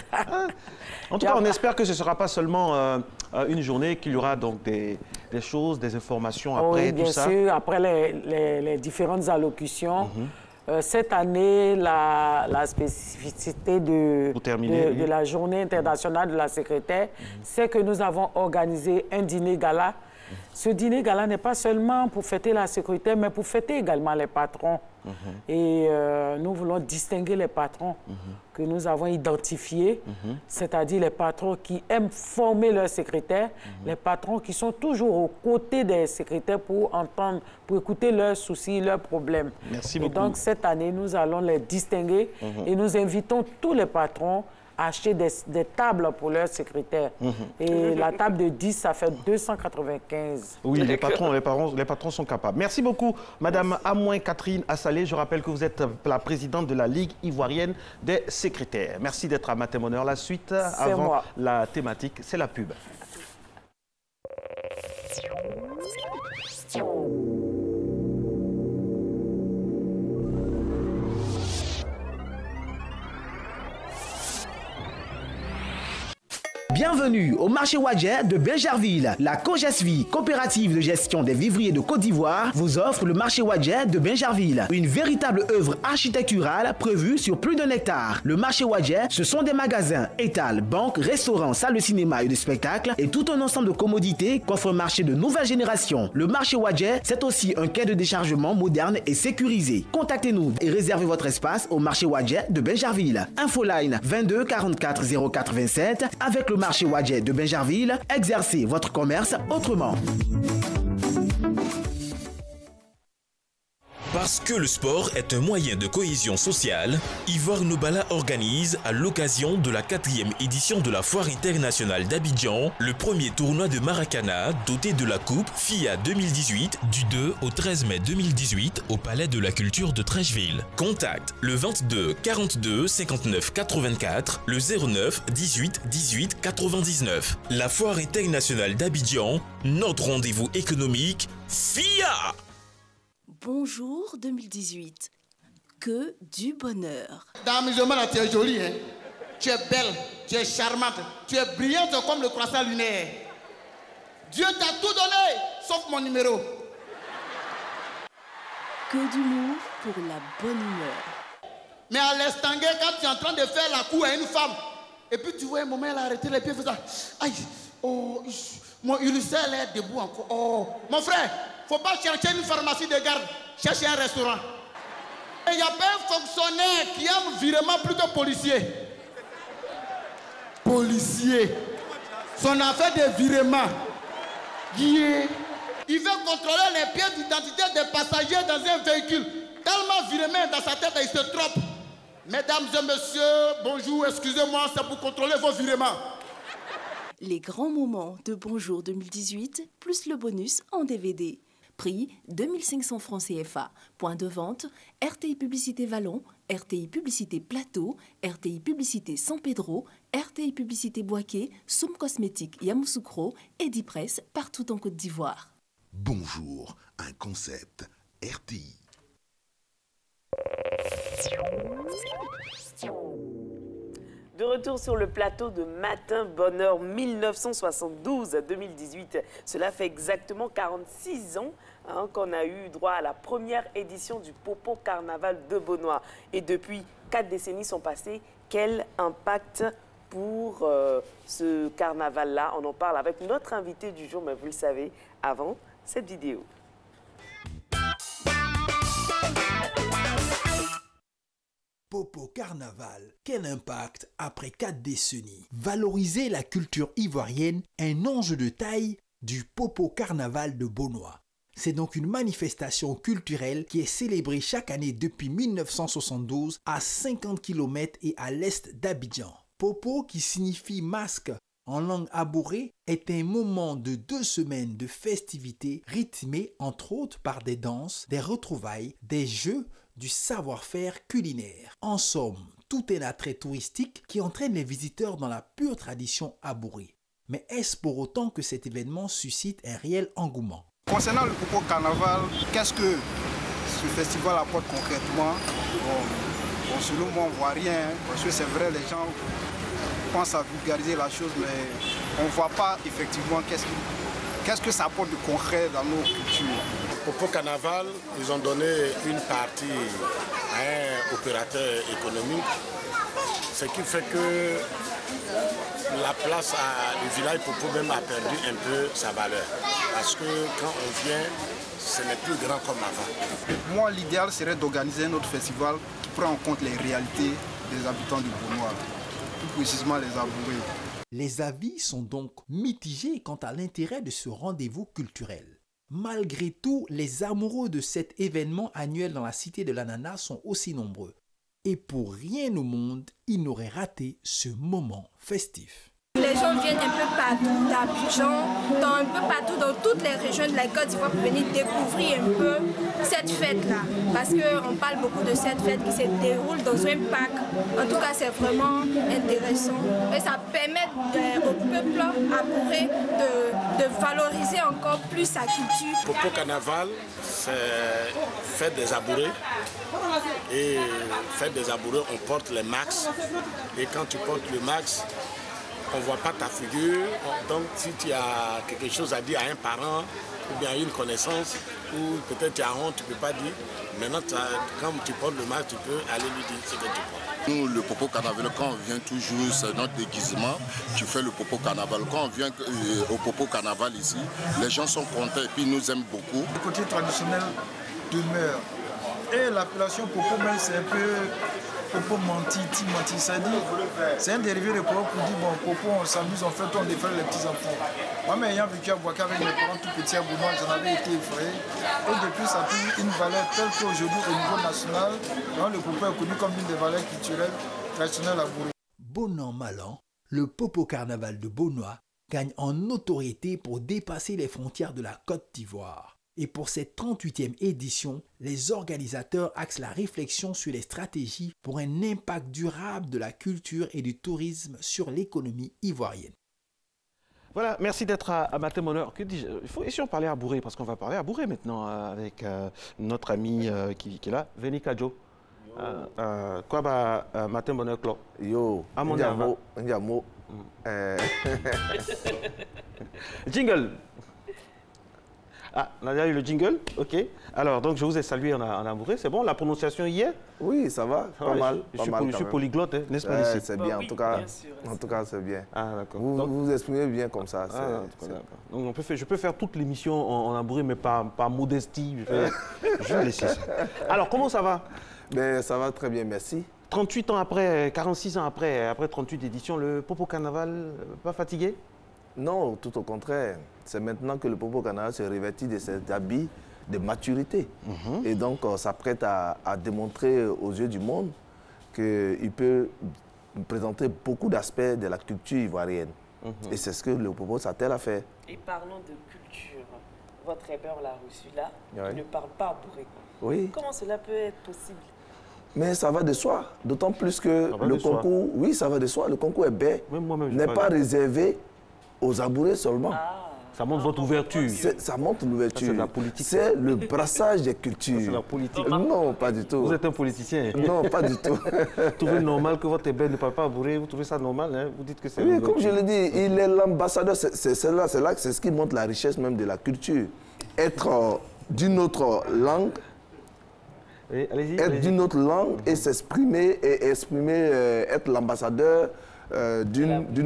En tout cas, on espère que ce ne sera pas seulement une journée, qu'il y aura donc des choses, des informations après, tout ça. Oui, bien sûr, après les différentes allocutions. Cette année, la spécificité de la journée internationale de la secrétaire, c'est que nous avons organisé un dîner gala. Ce dîner gala n'est pas seulement pour fêter la secrétaire, mais pour fêter également les patrons. Et nous voulons distinguer les patrons que nous avons identifiés, c'est-à-dire les patrons qui aiment former leurs secrétaires, les patrons qui sont toujours aux côtés des secrétaires pour entendre, pour écouter leurs soucis, leurs problèmes. Merci beaucoup. Et donc, cette année, nous allons les distinguer et nous invitons tous les patrons à acheter des tables pour leurs secrétaires. Et la table de 10, ça fait 295. Oui, les patrons sont capables. Merci beaucoup, Madame Amouin Catherine Assalé. Je rappelle que vous êtes la présidente de la Ligue ivoirienne des secrétaires. Merci d'être à Matin Bonheur. La suite, avant la thématique, c'est la pub. Bienvenue au marché Wadjet de Bingerville. La COGESVI, coopérative de gestion des vivriers de Côte d'Ivoire, vous offre le marché Wadjet de Bingerville. Une véritable œuvre architecturale prévue sur plus d'un hectare. Le marché Wadjet, ce sont des magasins, étals, banques, restaurants, salles de cinéma et de spectacle et tout un ensemble de commodités qu'offre un marché de nouvelle génération. Le marché Wadjet, c'est aussi un quai de déchargement moderne et sécurisé. Contactez-nous et réservez votre espace au marché Wadjet de Bingerville. Infoline 22 44 04 27 avec le marché Wadjet de Bingerville, exercez votre commerce autrement. Parce que le sport est un moyen de cohésion sociale, Ivoire Nobala organise, à l'occasion de la 4e édition de la Foire internationale d'Abidjan, le premier tournoi de Maracana doté de la Coupe FIA 2018 du 2 au 13 mai 2018 au Palais de la Culture de Trècheville. Contact le 22 42 59 84, le 09 18 18 99. La Foire internationale d'Abidjan, notre rendez-vous économique FIA. Bonjour 2018, que du bonheur. Dame Jomana, tu es jolie, hein? Tu es belle, tu es charmante, tu es brillante comme le croissant lunaire. Dieu t'a tout donné, sauf mon numéro. Que d'humour pour la bonne humeur. Mais à l'estanguet, quand tu es en train de faire la cour à une femme, et puis tu vois un moment, elle a arrêté les pieds, fait ça. Aïe, oh, mon ulcère est debout encore. Oh, mon frère. Faut pas chercher une pharmacie de garde, chercher un restaurant. Il n'y a pas un fonctionnaire qui aime virement plutôt policier. Policier. Son affaire de virement. Yeah. Il veut contrôler les pièces d'identité des passagers dans un véhicule. Tellement virement dans sa tête, il se trompe. Mesdames et messieurs, bonjour, excusez-moi, c'est pour contrôler vos virements. Les grands moments de Bonjour 2018, plus le bonus en DVD. Prix 2500 francs CFA. Point de vente, RTI Publicité Vallon, RTI Publicité Plateau, RTI Publicité San Pedro, RTI Publicité Boaké, Soum Cosmétique Yamoussoukro, Edipresse partout en Côte d'Ivoire. Bonjour, un concept RTI. De retour sur le plateau de Matin Bonheur 1972 à 2018. Cela fait exactement 46 ans qu'on a eu droit à la première édition du Popo Carnaval de Beaunois. Et depuis 4 décennies sont passées, quel impact pour ce carnaval-là? On en parle avec notre invité du jour, mais vous le savez, avant cette vidéo. Popo Carnaval, quel impact après 4 décennies? Valoriser la culture ivoirienne, un enjeu de taille du Popo Carnaval de Beaunois. C'est donc une manifestation culturelle qui est célébrée chaque année depuis 1972 à 50 km et à l'est d'Abidjan. Popo, qui signifie masque en langue abourée, est un moment de 2 semaines de festivités rythmées entre autres par des danses, des retrouvailles, des jeux, du savoir-faire culinaire. En somme, tout un attrait touristique qui entraîne les visiteurs dans la pure tradition abourée. Mais est-ce pour autant que cet événement suscite un réel engouement? Concernant le Popo Carnaval, qu'est-ce que ce festival apporte concrètement? Bon, selon moi, on ne voit rien, parce que c'est vrai, les gens pensent à vulgariser la chose, mais on ne voit pas effectivement qu'est-ce que ça apporte de concret dans nos cultures. Popo Carnaval, ils ont donné une partie à un opérateur économique. Ce qui fait que la place, le village Popo même a perdu un peu sa valeur. Parce que quand on vient, ce n'est plus grand comme avant. Moi, l'idéal serait d'organiser un autre festival qui prend en compte les réalités des habitants du Beaunois, plus précisément les Abourés. Les avis sont donc mitigés quant à l'intérêt de ce rendez-vous culturel. Malgré tout, les amoureux de cet événement annuel dans la cité de l'ananas sont aussi nombreux. Et pour rien au monde, ils n'auraient raté ce moment festif. Les gens viennent un peu partout d'Abidjan, un peu partout dans toutes les régions de la Côte d'Ivoire pour venir découvrir un peu cette fête-là. Parce qu'on parle beaucoup de cette fête qui se déroule dans un parc. En tout cas, c'est vraiment intéressant. Et ça permet au peuple abouré de valoriser encore plus sa culture. Popo Carnaval, c'est fête des abourés. Et fête des abourés, on porte les max. Et quand tu portes le max, on ne voit pas ta figure, donc si tu as quelque chose à dire à un parent ou bien à une connaissance, ou peut-être tu as honte, tu ne peux pas dire. Maintenant, quand tu portes le masque, tu peux aller lui dire ce que tu portes. Nous, le Popo Carnaval, quand on vient toujours, c'est notre déguisement qui fait le Popo Carnaval. Quand on vient au Popo Carnaval ici, les gens sont contents et puis ils nous aiment beaucoup. Le côté traditionnel demeure. Et l'appellation Popo, même c'est un peu... Popo menti, c'est un dérivé de Popo pour dire bon, Popo, on s'amuse, on fait on défait les petits enfants. Moi, mais ayant vécu à Boaké avec mes parents tout petits à Bounois, j'en avais été effrayé. Et depuis, ça a pris une valeur telle qu'aujourd'hui, au niveau national, le Popo est connu comme une des valeurs culturelles traditionnelles à Bouré. Bon an, mal an, le Popo Carnaval de Beaunois gagne en notoriété pour dépasser les frontières de la Côte d'Ivoire. Et pour cette 38e édition, les organisateurs axent la réflexion sur les stratégies pour un impact durable de la culture et du tourisme sur l'économie ivoirienne. Voilà, merci d'être à Matin Bonheur. Que dis-je? Il faut essayer de parler à Bouré, parce qu'on va parler à Bouré maintenant avec notre ami qui est là, Veni Kadjo. Quoi va Matin Bonheur Clo? Yo, Ndiamo. Jingle. Ah, on a déjà eu le jingle, ok. Alors, donc je vous ai salué en amoureux, c'est bon, la prononciation hier? Oui, ça va, pas mal. Je suis polyglotte, hein, n'est-ce pas ici? C'est bien, en tout cas c'est bien. Ah, d'accord. Vous vous exprimez bien comme ça. Donc je peux faire toute l'émission en amoureux, mais par modestie, je vais laisser ça. Alors, comment ça va? Ben, ça va très bien, merci. 38 ans après, 46 ans après 38 éditions, le Popo Carnaval, pas fatigué? Non, tout au contraire. C'est maintenant que le Popo Carnaval se revêtit de cet habit de maturité. Et donc, s'apprête à démontrer aux yeux du monde qu'il peut présenter beaucoup d'aspects de la culture ivoirienne. Et c'est ce que le Popo s'attelle à faire. Et parlons de culture. Votre hébert l'a reçu là, il ne parle pas bourré. Oui. Comment cela peut être possible? Mais ça va de soi. D'autant plus que le concours, oui, ça va de soi. Le concours hébert n'est pas réservé aux abourés seulement. Ça montre votre ouverture. Ça montre l'ouverture. C'est la politique. C'est le brassage des cultures. C'est la politique. Non, pas du tout. Vous êtes un politicien. Non, pas du tout. Vous trouvez normal que votre hébert ne parle pas abouré? Vous trouvez ça normal, hein? Vous dites que c'est... Oui, comme je l'ai dit, il est l'ambassadeur. C'est ce qui montre la richesse même de la culture. Être d'une autre langue, d'une autre langue et s'exprimer et être l'ambassadeur d'un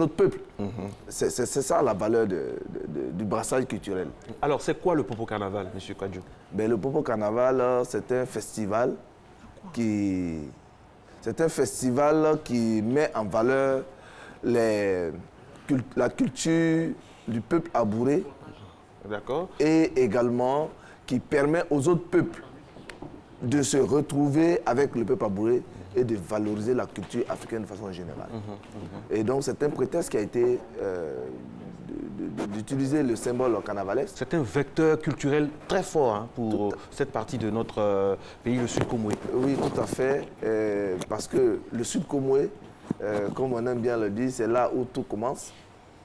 autre peuple. C'est ça la valeur du brassage culturel. Alors, c'est quoi le Popo Carnaval, M. Kadjo? Ben, le Popo Carnaval, c'est un festival qui met en valeur la culture du peuple abouré. D'accord. Et également qui permet aux autres peuples de se retrouver avec le peuple abouré et de valoriser la culture africaine de façon générale. Et donc c'est un prétexte qui a été d'utiliser le symbole carnavalesque. C'est un vecteur culturel très fort pour cette partie de notre pays, le Sud Comoué. Oui, tout à fait, parce que le Sud Comoué, comme on aime bien le dire, c'est là où tout commence.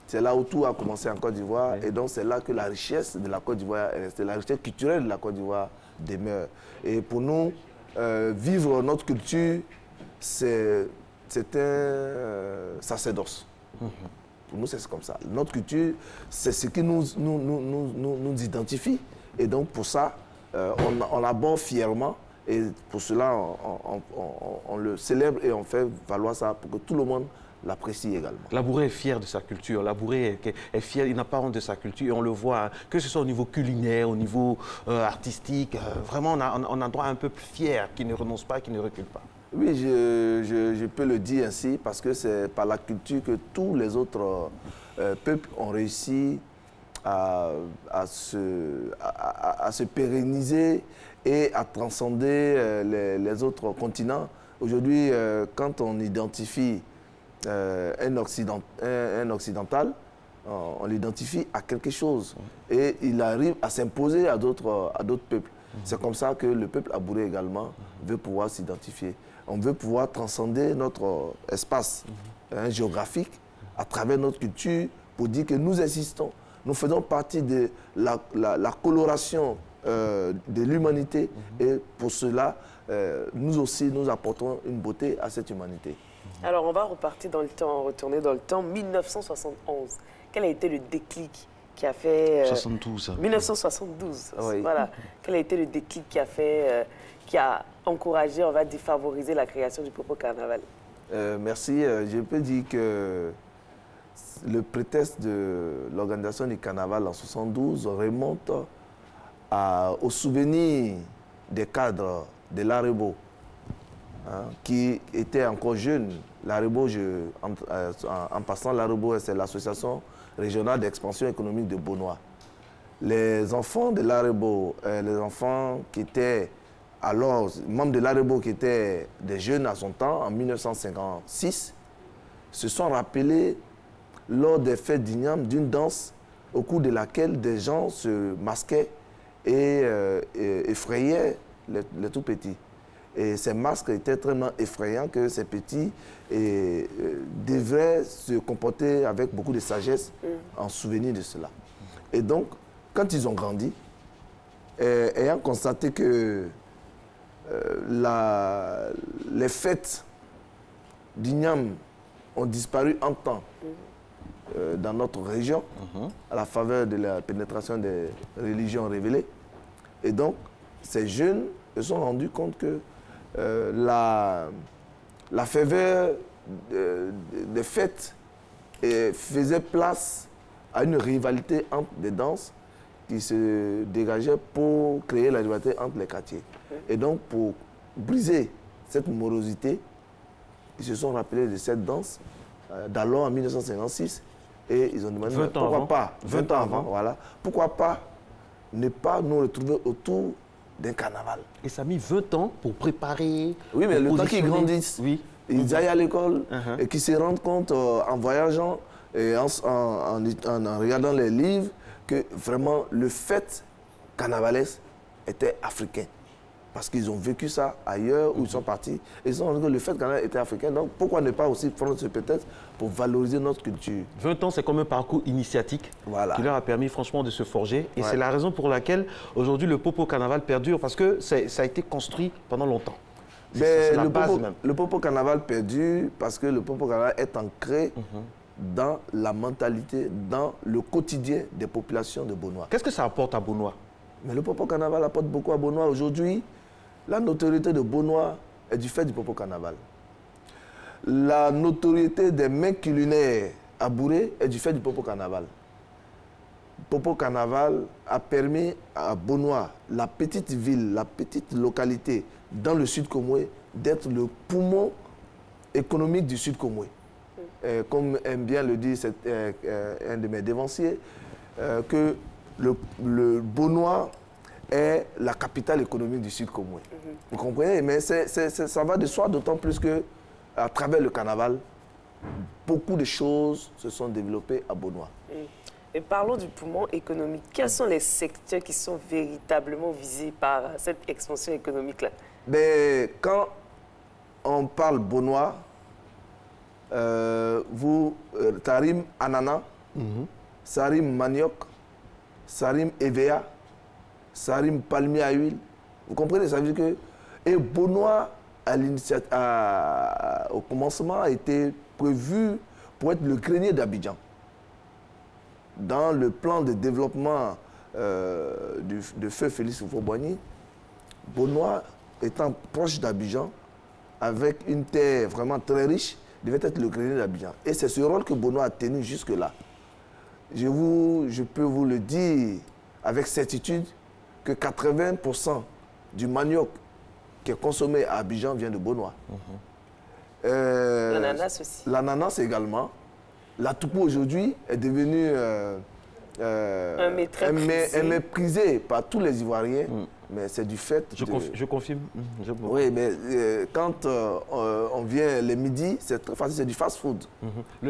C'est là où tout a commencé en Côte d'Ivoire. Et donc c'est là que la richesse de la Côte d'Ivoire est restée, la richesse culturelle de la Côte d'Ivoire demeure. Et pour nous, vivre notre culture, c'est un sacerdoce. Pour nous, c'est comme ça. Notre culture, c'est ce qui nous identifie. Et donc, pour ça, on l'aborde fièrement Et pour cela, on le célèbre et on fait valoir ça pour que tout le monde l'apprécie également. Labouré est fier de sa culture, Labouré est fier, il n'a pas honte de sa culture, et on le voit, que ce soit au niveau culinaire, au niveau artistique, vraiment on a un droit un peu plus fier, qui ne renonce pas, qui ne recule pas. Oui, je peux le dire ainsi, parce que c'est par la culture que tous les autres peuples ont réussi à se pérenniser et à transcender les autres continents. Aujourd'hui, quand on identifie un occidental, on l'identifie à quelque chose et il arrive à s'imposer à d'autres peuples. C'est comme ça que le peuple abouré également veut pouvoir s'identifier. On veut pouvoir transcender notre espace géographique à travers notre culture pour dire que nous existons. Nous faisons partie de la coloration de l'humanité et pour cela, nous aussi, nous apportons une beauté à cette humanité. Alors, on va repartir dans le temps, retourner dans le temps, 1971. Quel a été le déclic qui a fait... 72. 1972, oui. Voilà. Quel a été le déclic qui a fait... qui a encouragé, on va dire, favoriser la création du Popo Carnaval? Merci. Je peux dire que le prétexte de l'organisation du carnaval en 72 remonte au souvenir des cadres de l'Arebo, qui étaient encore jeunes. L'Arebo, en passant, l'Arebo, c'est l'association régionale d'expansion économique de Beaunois. Les enfants de l'Arebo, les enfants qui étaient alors membres de l'Arebo, qui étaient des jeunes à son temps, en 1956, se sont rappelés lors des fêtes d'Ignam d'une danse au cours de laquelle des gens se masquaient et effrayaient les tout petits. Et ces masques étaient tellement effrayants que ces petits devaient se comporter avec beaucoup de sagesse en souvenir de cela. Et donc, quand ils ont grandi, ayant constaté que les fêtes d'Ignam ont disparu en temps dans notre région, à la faveur de la pénétration des religions révélées. Et donc, ces jeunes se sont rendus compte que la ferveur des fêtes faisait place à une rivalité entre des danses qui se dégageaient pour créer la rivalité entre les quartiers. Et donc, pour briser cette morosité, ils se sont rappelés de cette danse d'alors en 1956 et ils ont demandé pourquoi pas, 20 ans avant, voilà, pourquoi pas ne pas nous retrouver autour d'un carnaval. Et ça a mis 20 ans pour préparer... Oui, mais le temps qu'ils grandissent, ils aillent à l'école et qu'ils se rendent compte en voyageant et en regardant les livres que vraiment le fait carnavalesque était africain. Parce qu'ils ont vécu ça ailleurs où ils sont partis. Et ils se sont rendus compte que le fait carnaval était africain. Donc pourquoi ne pas aussi prendre ce prétexte pour valoriser notre culture? 20 ans, c'est comme un parcours initiatique qui leur a permis franchement de se forger. Et c'est la raison pour laquelle aujourd'hui le Popo Carnaval perdure, parce que ça a été construit pendant longtemps. Mais le Popo Carnaval perdure parce que le Popo Carnaval est ancré dans la mentalité, dans le quotidien des populations de Beaunois. Qu'est-ce que ça apporte à Beaunois? Mais le Popo Carnaval apporte beaucoup à Beaunois. Aujourd'hui, la notoriété de Beaunois est du fait du Popo Carnaval. La notoriété des mains culinaires à Bouré est du fait du Popo Carnaval. Popo Carnaval a permis à Beaunois, la petite ville, la petite localité dans le Sud Comoué, d'être le poumon économique du Sud Comoué. Comme aime bien le dire un de mes dévanciers, que le Beaunois est la capitale économique du Sud Comoué. Vous comprenez? Mais ça va de soi, d'autant plus qu'à travers le carnaval, beaucoup de choses se sont développées à Beaunois. Et parlons du poumon économique. Quels sont les secteurs qui sont véritablement visés par cette expansion économique-là? Quand on parle Beaunois, Tarim ananas, Sarim manioc, Sarim EVA, Sarim palmier à huile. Vous comprenez? Ça veut dire que... Et Beaunois, au commencement, a été prévu pour être le grenier d'Abidjan. Dans le plan de développement de feu Félix Houphouët-Boigny, Beaunois étant proche d'Abidjan, avec une terre vraiment très riche, devait être le grenier d'Abidjan. Et c'est ce rôle que Bono a tenu jusque-là. Je peux vous le dire avec certitude que 80% du manioc qui est consommé à Abidjan vient de Bonois. L'ananas aussi. L'ananas également. La toupou aujourd'hui est devenue un mets prisé par tous les Ivoiriens. Mais c'est du fait Je confirme. Oui, mais quand on vient les midis, c'est très facile, c'est du fast-food.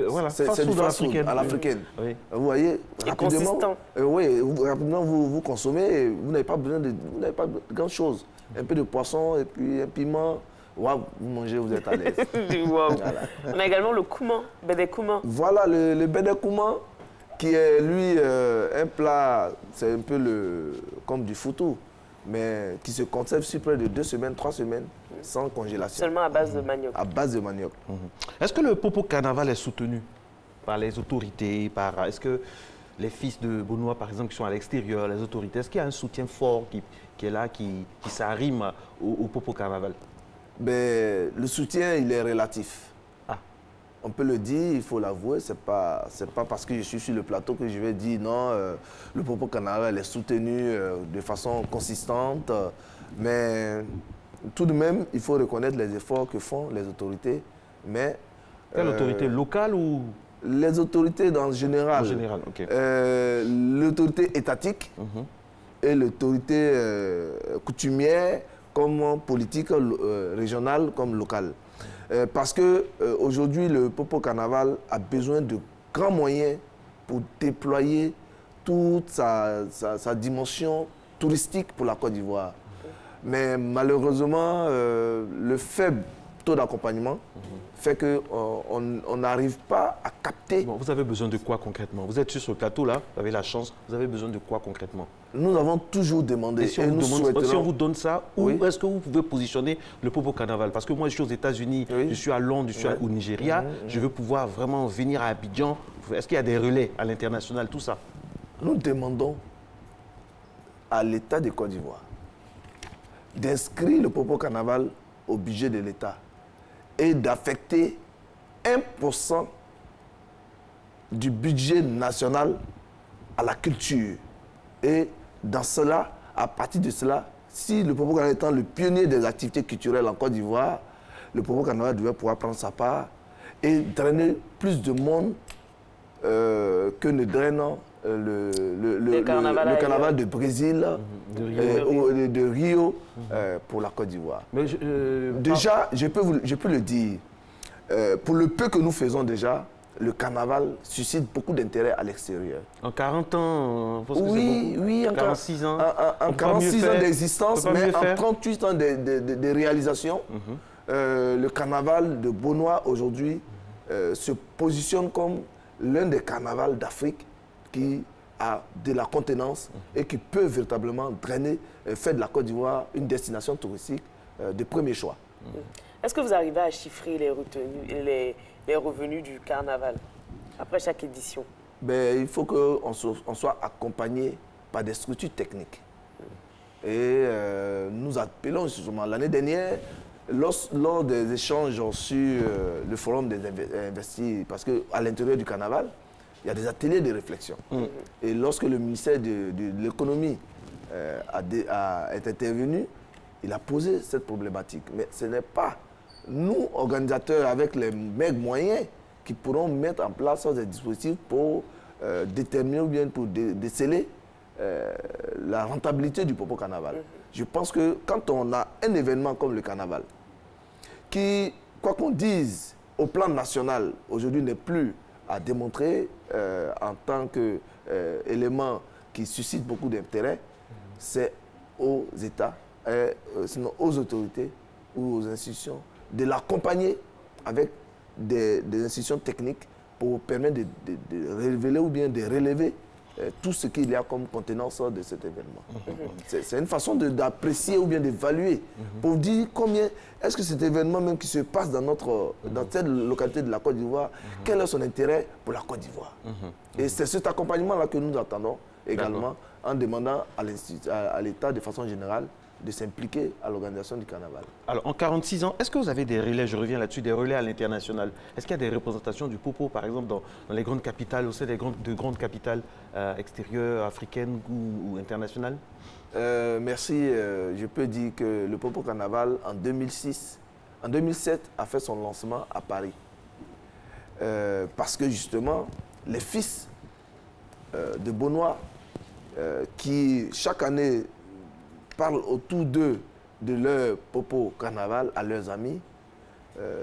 Voilà, c'est du fast-food à l'africaine. Oui. Vous voyez, rapidement, rapidement vous consommez, et vous n'avez pas besoin de grand-chose. Un peu de poisson et puis un piment. Wow, vous mangez, vous êtes à l'aise. Wow. Voilà. On a également le kouma, bédé kouma. Voilà, le bédé kouma, qui est lui un plat, c'est un peu comme du foutou, mais qui se conserve sur près de 2 semaines, 3 semaines, sans congélation. Seulement à base de manioc. À base de manioc. Est-ce que le Popo Carnaval est soutenu par les autorités, est-ce que les fils de Bonois, par exemple, qui sont à l'extérieur, les autorités, est-ce qu'il y a un soutien fort qui est là, qui s'arrime au Popo Carnaval? Ben, le soutien, il est relatif. On peut le dire, il faut l'avouer, c'est pas parce que je suis sur le plateau que je vais dire non, le Popo Carnaval est soutenu de façon consistante, mais tout de même, il faut reconnaître les efforts que font les autorités. Mais quelle autorité locale ou les autorités en général. En général, ok. L'autorité étatique et l'autorité coutumière comme politique régionale comme locale. Parce qu'aujourd'hui, le Popo Carnaval a besoin de grands moyens pour déployer toute sa dimension touristique pour la Côte d'Ivoire. Mais malheureusement, le faible taux d'accompagnement fait qu'on n'arrive pas à capter. Bon, vous avez besoin de quoi concrètement? Vous êtes sur ce plateau-là, vous avez la chance, vous avez besoin de quoi concrètement? Nous avons toujours demandé. Si on vous donne ça, où est-ce que vous pouvez positionner le Popo Carnaval? Parce que moi, je suis aux États-Unis, je suis à Londres, je suis au Nigeria. Je veux pouvoir vraiment venir à Abidjan. Est-ce qu'il y a des relais à l'international, tout ça? Nous demandons à l'État de Côte d'Ivoire d'inscrire le Popo Carnaval au budget de l'État et d'affecter 1% du budget national à la culture. Et dans cela, à partir de cela, si le Popo Carnaval étant le pionnier des activités culturelles en Côte d'Ivoire, le Popo Carnaval devait pouvoir prendre sa part et drainer plus de monde que ne draine le carnaval de Brésil, de Rio pour la Côte d'Ivoire. Déjà, je peux le dire, pour le peu que nous faisons déjà, le carnaval suscite beaucoup d'intérêt à l'extérieur. En 40 ans, oui, en 46 ans. En 46 ans d'existence, mais en 38 ans de réalisation, le carnaval de Bonois aujourd'hui se positionne comme l'un des carnavals d'Afrique qui a de la contenance et qui peut véritablement drainer, faire de la Côte d'Ivoire une destination touristique de premier choix. Est-ce que vous arrivez à chiffrer les revenus du carnaval après chaque édition? Il faut qu'on soit accompagné par des structures techniques. Et nous appelons justement l'année dernière, lors des échanges sur le forum des investis, parce qu'à l'intérieur du carnaval, il y a des ateliers de réflexion. Et lorsque le ministère de l'économie est intervenu, il a posé cette problématique. Mais ce n'est pas nous, organisateurs, avec les mecs moyens, qui pourront mettre en place des dispositifs pour déterminer ou bien pour déceler la rentabilité du Popo Carnaval. Je pense que quand on a un événement comme le carnaval, qui, quoi qu'on dise, au plan national, aujourd'hui n'est plus à démontrer en tant qu'élément qui suscite beaucoup d'intérêt, c'est aux États, sinon aux autorités ou aux institutions de l'accompagner avec des institutions techniques pour permettre de révéler ou bien de relever tout ce qu'il y a comme contenance de cet événement. C'est une façon d'apprécier ou bien d'évaluer pour dire combien est-ce que cet événement même qui se passe dans cette localité de la Côte d'Ivoire, quel est son intérêt pour la Côte d'Ivoire. Et c'est cet accompagnement-là que nous attendons également en demandant à l'État de façon générale de s'impliquer à l'organisation du carnaval. Alors, en 46 ans, est-ce que vous avez des relais, je reviens là-dessus, des relais à l'international? Est-ce qu'il y a des représentations du Popo, par exemple, dans les grandes capitales, aussi de grandes capitales extérieures, africaines ou internationales? Merci. Je peux dire que le Popo Carnaval, en 2007, a fait son lancement à Paris. Parce que, justement, les fils de Beaunois, qui, chaque année, parlent autour d'eux de leur Popo Carnaval à leurs amis,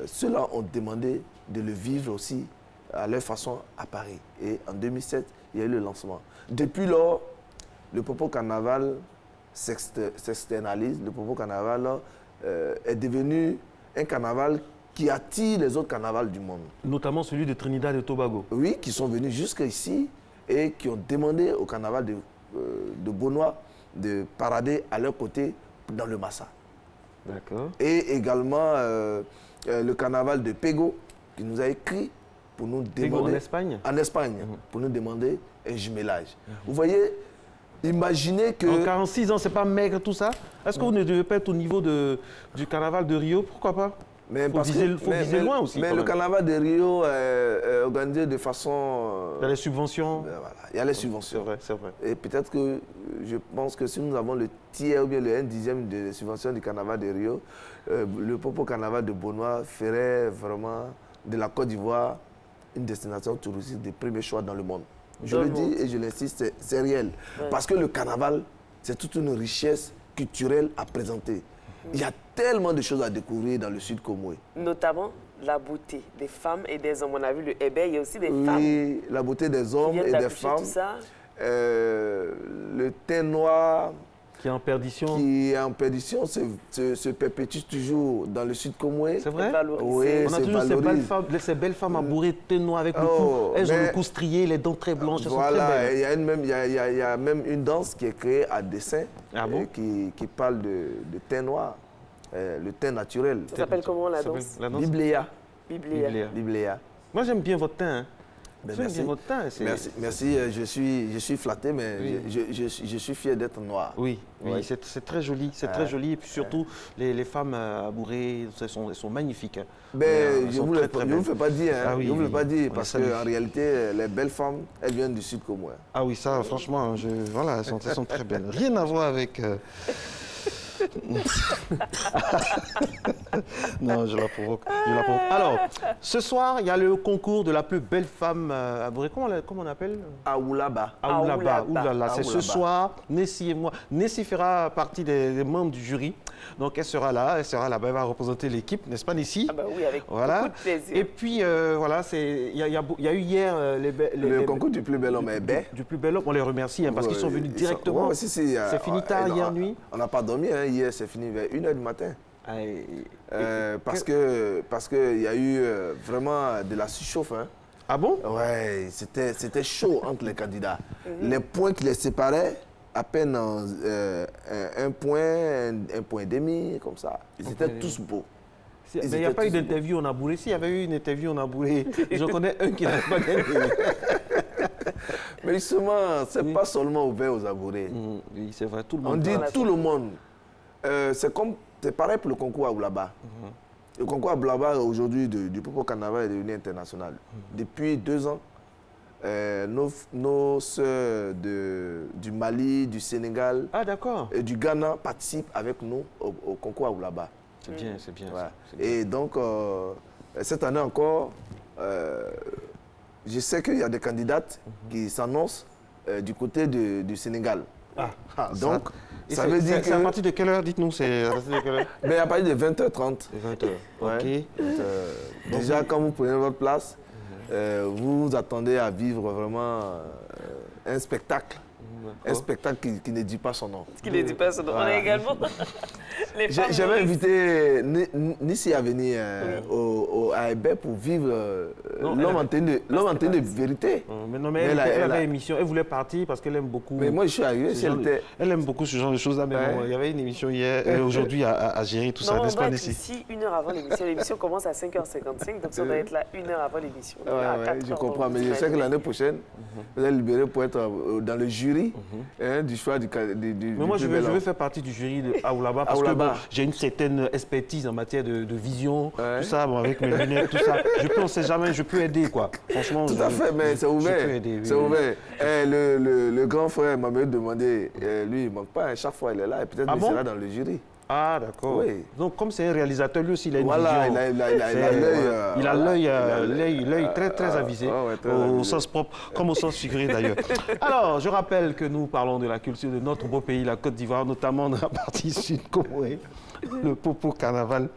ceux-là ont demandé de le vivre aussi à leur façon à Paris. Et en 2007, il y a eu le lancement. Depuis lors, le Popo Carnaval s'externalise. Le Popo Carnaval est devenu un carnaval qui attire les autres carnavals du monde. Notamment celui de Trinidad et Tobago. Oui, qui sont venus jusqu'ici et qui ont demandé au carnaval de Beaunois de parader à leur côté dans le Massa. D'accord. Et également le carnaval de Pego qui nous a écrit pour nous demander... Pego en Espagne? En Espagne, pour nous demander un jumelage. Vous voyez, imaginez que... En 46 ans, c'est pas maigre tout ça? Est-ce que vous ne devez pas être au niveau du carnaval de Rio? Pourquoi pas? Mais faut viser loin aussi. Mais le carnaval de Rio est organisé de façon... Il y a les subventions. Voilà, il y a les subventions. C'est vrai. Et peut-être que je pense que si nous avons le tiers ou bien le 1/10 des subventions du carnaval de Rio, le Popo Carnaval de Beaunois ferait vraiment de la Côte d'Ivoire une destination touristique de premier choix dans le monde. Je le dis et je l'insiste, c'est réel. Ouais. Parce que le carnaval, c'est toute une richesse culturelle à présenter. Il y a tellement de choses à découvrir dans le Sud Comoé. Notamment la beauté des femmes et des hommes. On a vu le hébé, il y a aussi des femmes. Oui, la beauté des hommes et des femmes. Tout ça. Le teint noir. Qui est en perdition. Qui est en perdition, se perpétue toujours dans le Sud Comoé. C'est vrai? Oui, on a toujours ces belles femmes à bourrer teint noir avec le cou. Elles ont le cou strié, les dents très blanches. Voilà, il y a même une danse qui est créée à dessin qui parle de teint noir. Le teint naturel. Ça s'appelle comment la danse? Bibléa. Bibléa. Moi j'aime bien votre teint. Merci. Merci, je suis flatté, mais oui. je suis fier d'être noir. Oui, oui. C'est très joli, c'est très joli. Et puis surtout, les femmes à bourrer, elles sont magnifiques. Ben, je ne vous fais pas dire, hein. Je ne vous le pas dire, parce qu'en réalité, les belles femmes, elles viennent du Sud Comoé. Ah oui, ça, franchement, voilà, elles sont très belles. Rien à voir avec... Non, je la provoque. Alors, ce soir, il y a le concours de la plus belle femme à bourrer. Comment on appelle? Aoulaba. Aoulaba. C'est ce soir. Nessie et moi. Nessie fera partie des membres du jury. Donc, elle sera là-bas. Elle va représenter l'équipe, n'est-ce pas, Nessie? Ah bah oui, avec beaucoup de plaisir. Et puis, voilà, il y a eu hier le concours du plus bel homme est bé. Du plus bel homme, on les remercie parce qu'ils sont venus directement. C'est fini tard hier nuit. On n'a pas dormi, hein. Hier, c'est fini vers 1h du matin. Parce qu'il y a eu vraiment de la surchauffe. Hein. Ah bon? Ouais, c'était chaud entre les candidats. Les points qui les séparaient, à peine un point, un point et demi, comme ça. Ils étaient tous beaux. Mais il n'y a pas eu d'interview en Aboulé. S'il y avait eu une interview en Aboulé, je connais un qui n'a pas gagné. Mais justement, ce n'est pas seulement ouvert aux Aboulés. Oui, c'est vrai, tout le monde. On dit tout le monde. C'est pareil pour le concours à Oulaba. Le concours à Oulaba, aujourd'hui, du Popo Carnaval est devenu international. Depuis 2 ans, nos sœurs du Mali, du Sénégal et du Ghana participent avec nous au concours à Oulaba. C'est bien, c'est bien. Ouais. Et donc, cette année encore, je sais qu'il y a des candidates qui s'annoncent du côté du Sénégal. Donc, ça veut dire que... C'est à partir de quelle heure, dites-nous? Mais à partir de 20h30. 20h, ok. Déjà, quand vous prenez votre place, vous vous attendez à vivre vraiment un spectacle. Un spectacle qui ne dit pas son nom. Qui ne dit pas son nom. On a également les femmes. J'avais invité Nissi à venir à Hébé pour vivre l'homme en train de vérité. Mais elle avait une émission. Elle voulait partir parce qu'elle aime beaucoup. Mais moi, je suis arrivé. Elle aime beaucoup ce genre de choses-là. Mais bon, il y avait une émission hier, aujourd'hui à gérer tout ça, n'est-ce pas, Nissi? Ici, 1 heure avant l'émission. L'émission commence à 5h55, donc ça doit être là 1 heure avant l'émission. Je comprends. Mais je sais que l'année prochaine, vous allez libérer pour être dans le jury jury, du choix du Mais moi, je veux faire partie du jury de Aoulaba parce que bon, j'ai une certaine expertise en matière de vision, tout ça, bon, avec mes lunettes, tout ça. Je peux, on ne sait jamais, je peux aider, quoi. Franchement, tout à fait, mais c'est ouvert. C'est ouvert. Le grand frère m'a même demandé, lui, il ne manque pas, chaque fois il est là, et peut-être qu'il sera dans le jury. Ah, d'accord. Oui. Donc, comme c'est un réalisateur, lui aussi, il a une vision. Il a l'œil très, très avisé, au sens propre, comme au sens figuré d'ailleurs. Alors, je rappelle que nous parlons de la culture de notre beau pays, la Côte d'Ivoire, notamment dans la partie sud, Comoré, le Popo Carnaval.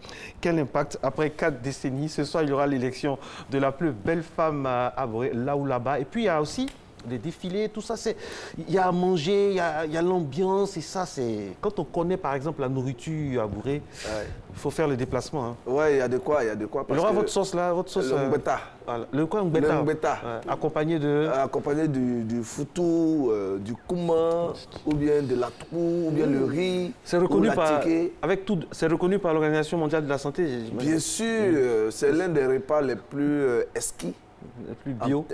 Quel impact après 4 décennies. Ce soir, il y aura l'élection de la plus belle femme à Boré, Laoulaba. Et puis, il y a aussi des défilés, tout ça, il y a à manger, il y a l'ambiance, et ça, c'est... Quand on connaît, par exemple, la nourriture à Bouré, il faut faire le déplacement. Hein. Oui, il y a de quoi, Il y aura votre sauce, là, votre sauce... Le mbeta. Le quoi, mbeta? Le mbeta. Accompagné de... Accompagné du foutou, du kouma, ou bien de la trou, ou bien le riz, c'est reconnu c'est reconnu par l'Organisation mondiale de la santé, bien sûr, c'est l'un des repas les plus exquis. Les plus bio.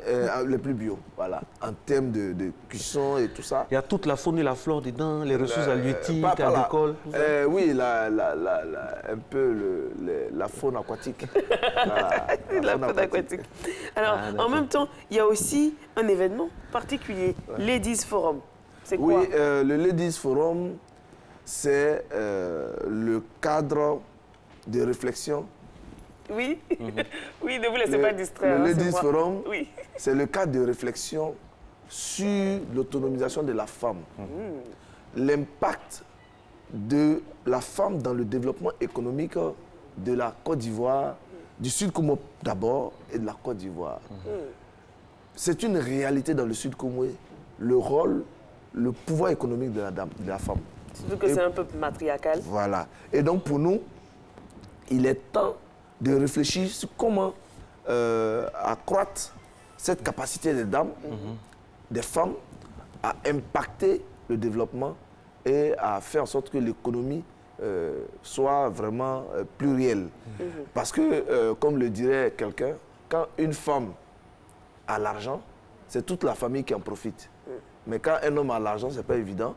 Les plus bio, voilà. En termes de cuisson et tout ça. Il y a toute la faune et la flore dedans, les ressources halieutiques, agricoles. Oui, un peu la faune aquatique. La faune aquatique. Alors, en même temps, il y a aussi un événement particulier, Ladies Forum. C'est quoi? Oui, le Ladies Forum, c'est le cadre de réflexion. Oui, oui, ne vous laissez pas distraire. Le Ladies Forum, c'est le cadre de réflexion sur l'autonomisation de la femme. L'impact de la femme dans le développement économique de la Côte d'Ivoire, du Sud Congo d'abord et de la Côte d'Ivoire. C'est une réalité dans le Sud Congo, le rôle, le pouvoir économique de la femme. Surtout que c'est un peu matriarcal. Voilà. Et donc pour nous, il est temps de réfléchir sur comment accroître cette capacité des dames, des femmes, à impacter le développement et à faire en sorte que l'économie soit vraiment plurielle. Parce que, comme le dirait quelqu'un, quand une femme a l'argent, c'est toute la famille qui en profite. Mais quand un homme a l'argent, ce n'est pas évident.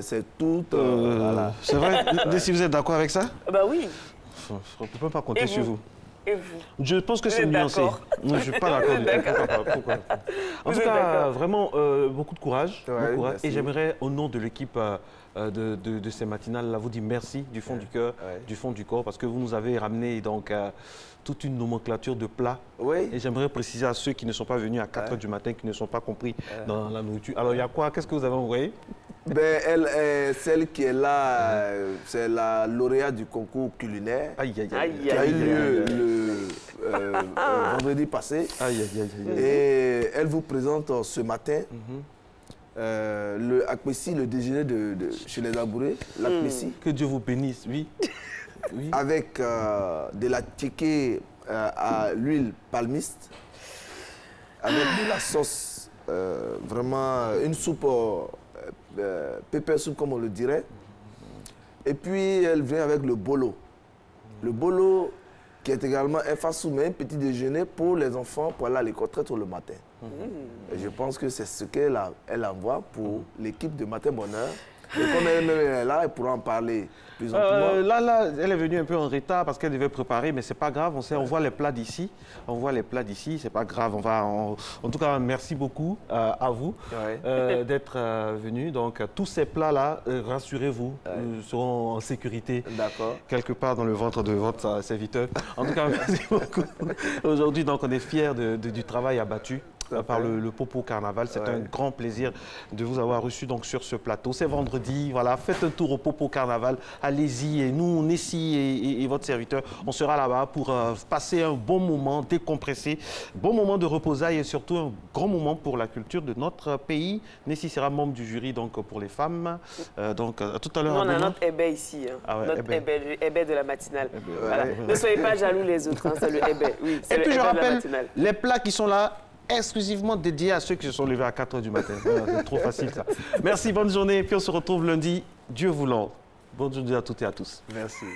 C'est tout... voilà. C'est vrai? Si vous êtes d'accord avec ça? Bah oui. On ne peut pas compter sur vous. Et vous? Je pense que c'est nuancé. Je ne suis pas d'accord. Pourquoi? En tout cas, vraiment, beaucoup de courage. Et j'aimerais, au nom de l'équipe de ces matinales-là, vous dire merci du fond du cœur, du fond du corps, parce que vous nous avez ramené donc, toute une nomenclature de plats. Et j'aimerais préciser à ceux qui ne sont pas venus à 4 h du matin, qui ne sont pas compris dans la nourriture. Alors, il y a quoi? Qu'est-ce que vous avez envoyé? Celle qui est là, c'est la lauréate du concours culinaire qui a eu lieu le vendredi passé. Et elle vous présente ce matin le akpessi, le déjeuner chez les labourés. Que Dieu vous bénisse, oui. Avec de la tchéké à l'huile palmiste, avec de la sauce, vraiment une soupe... pepper soup comme on le dirait. Et puis elle vient avec le bolo. Le bolo qui est également un fast food, mais un petit déjeuner pour les enfants pour aller à l'école très tôt le matin. Et je pense que c'est ce qu'elle envoie pour l'équipe de Matin Bonheur. Et comme elle est là, elle pourra en parler plus amplement. Là, elle est venue un peu en retard parce qu'elle devait préparer, mais c'est pas grave. On voit les plats d'ici. C'est pas grave. En tout cas, merci beaucoup à vous d'être venus. Donc, tous ces plats-là, rassurez-vous, seront en sécurité quelque part dans le ventre de votre serviteur. En tout cas, merci beaucoup. Aujourd'hui, donc, on est fiers du travail abattu par le Popo Carnaval. C'est un grand plaisir de vous avoir reçu donc sur ce plateau. C'est vendredi, voilà, faites un tour au Popo Carnaval, allez-y. Et nous, Nessie et votre serviteur, on sera là-bas pour passer un bon moment décompressé, bon moment de reposailles et surtout un grand moment pour la culture de notre pays. Nessie sera membre du jury donc pour les femmes. Donc tout à l'heure. On a notre ébé ici, notre ébé de la matinale. Voilà. Ne soyez pas jaloux les autres, c'est le ébé. Oui, et puis je rappelle, les plats qui sont là, exclusivement dédié à ceux qui se sont levés à 4 h du matin. Voilà, c'est trop facile ça. Merci, bonne journée. Puis on se retrouve lundi, Dieu voulant. Bonne journée à toutes et à tous. Merci.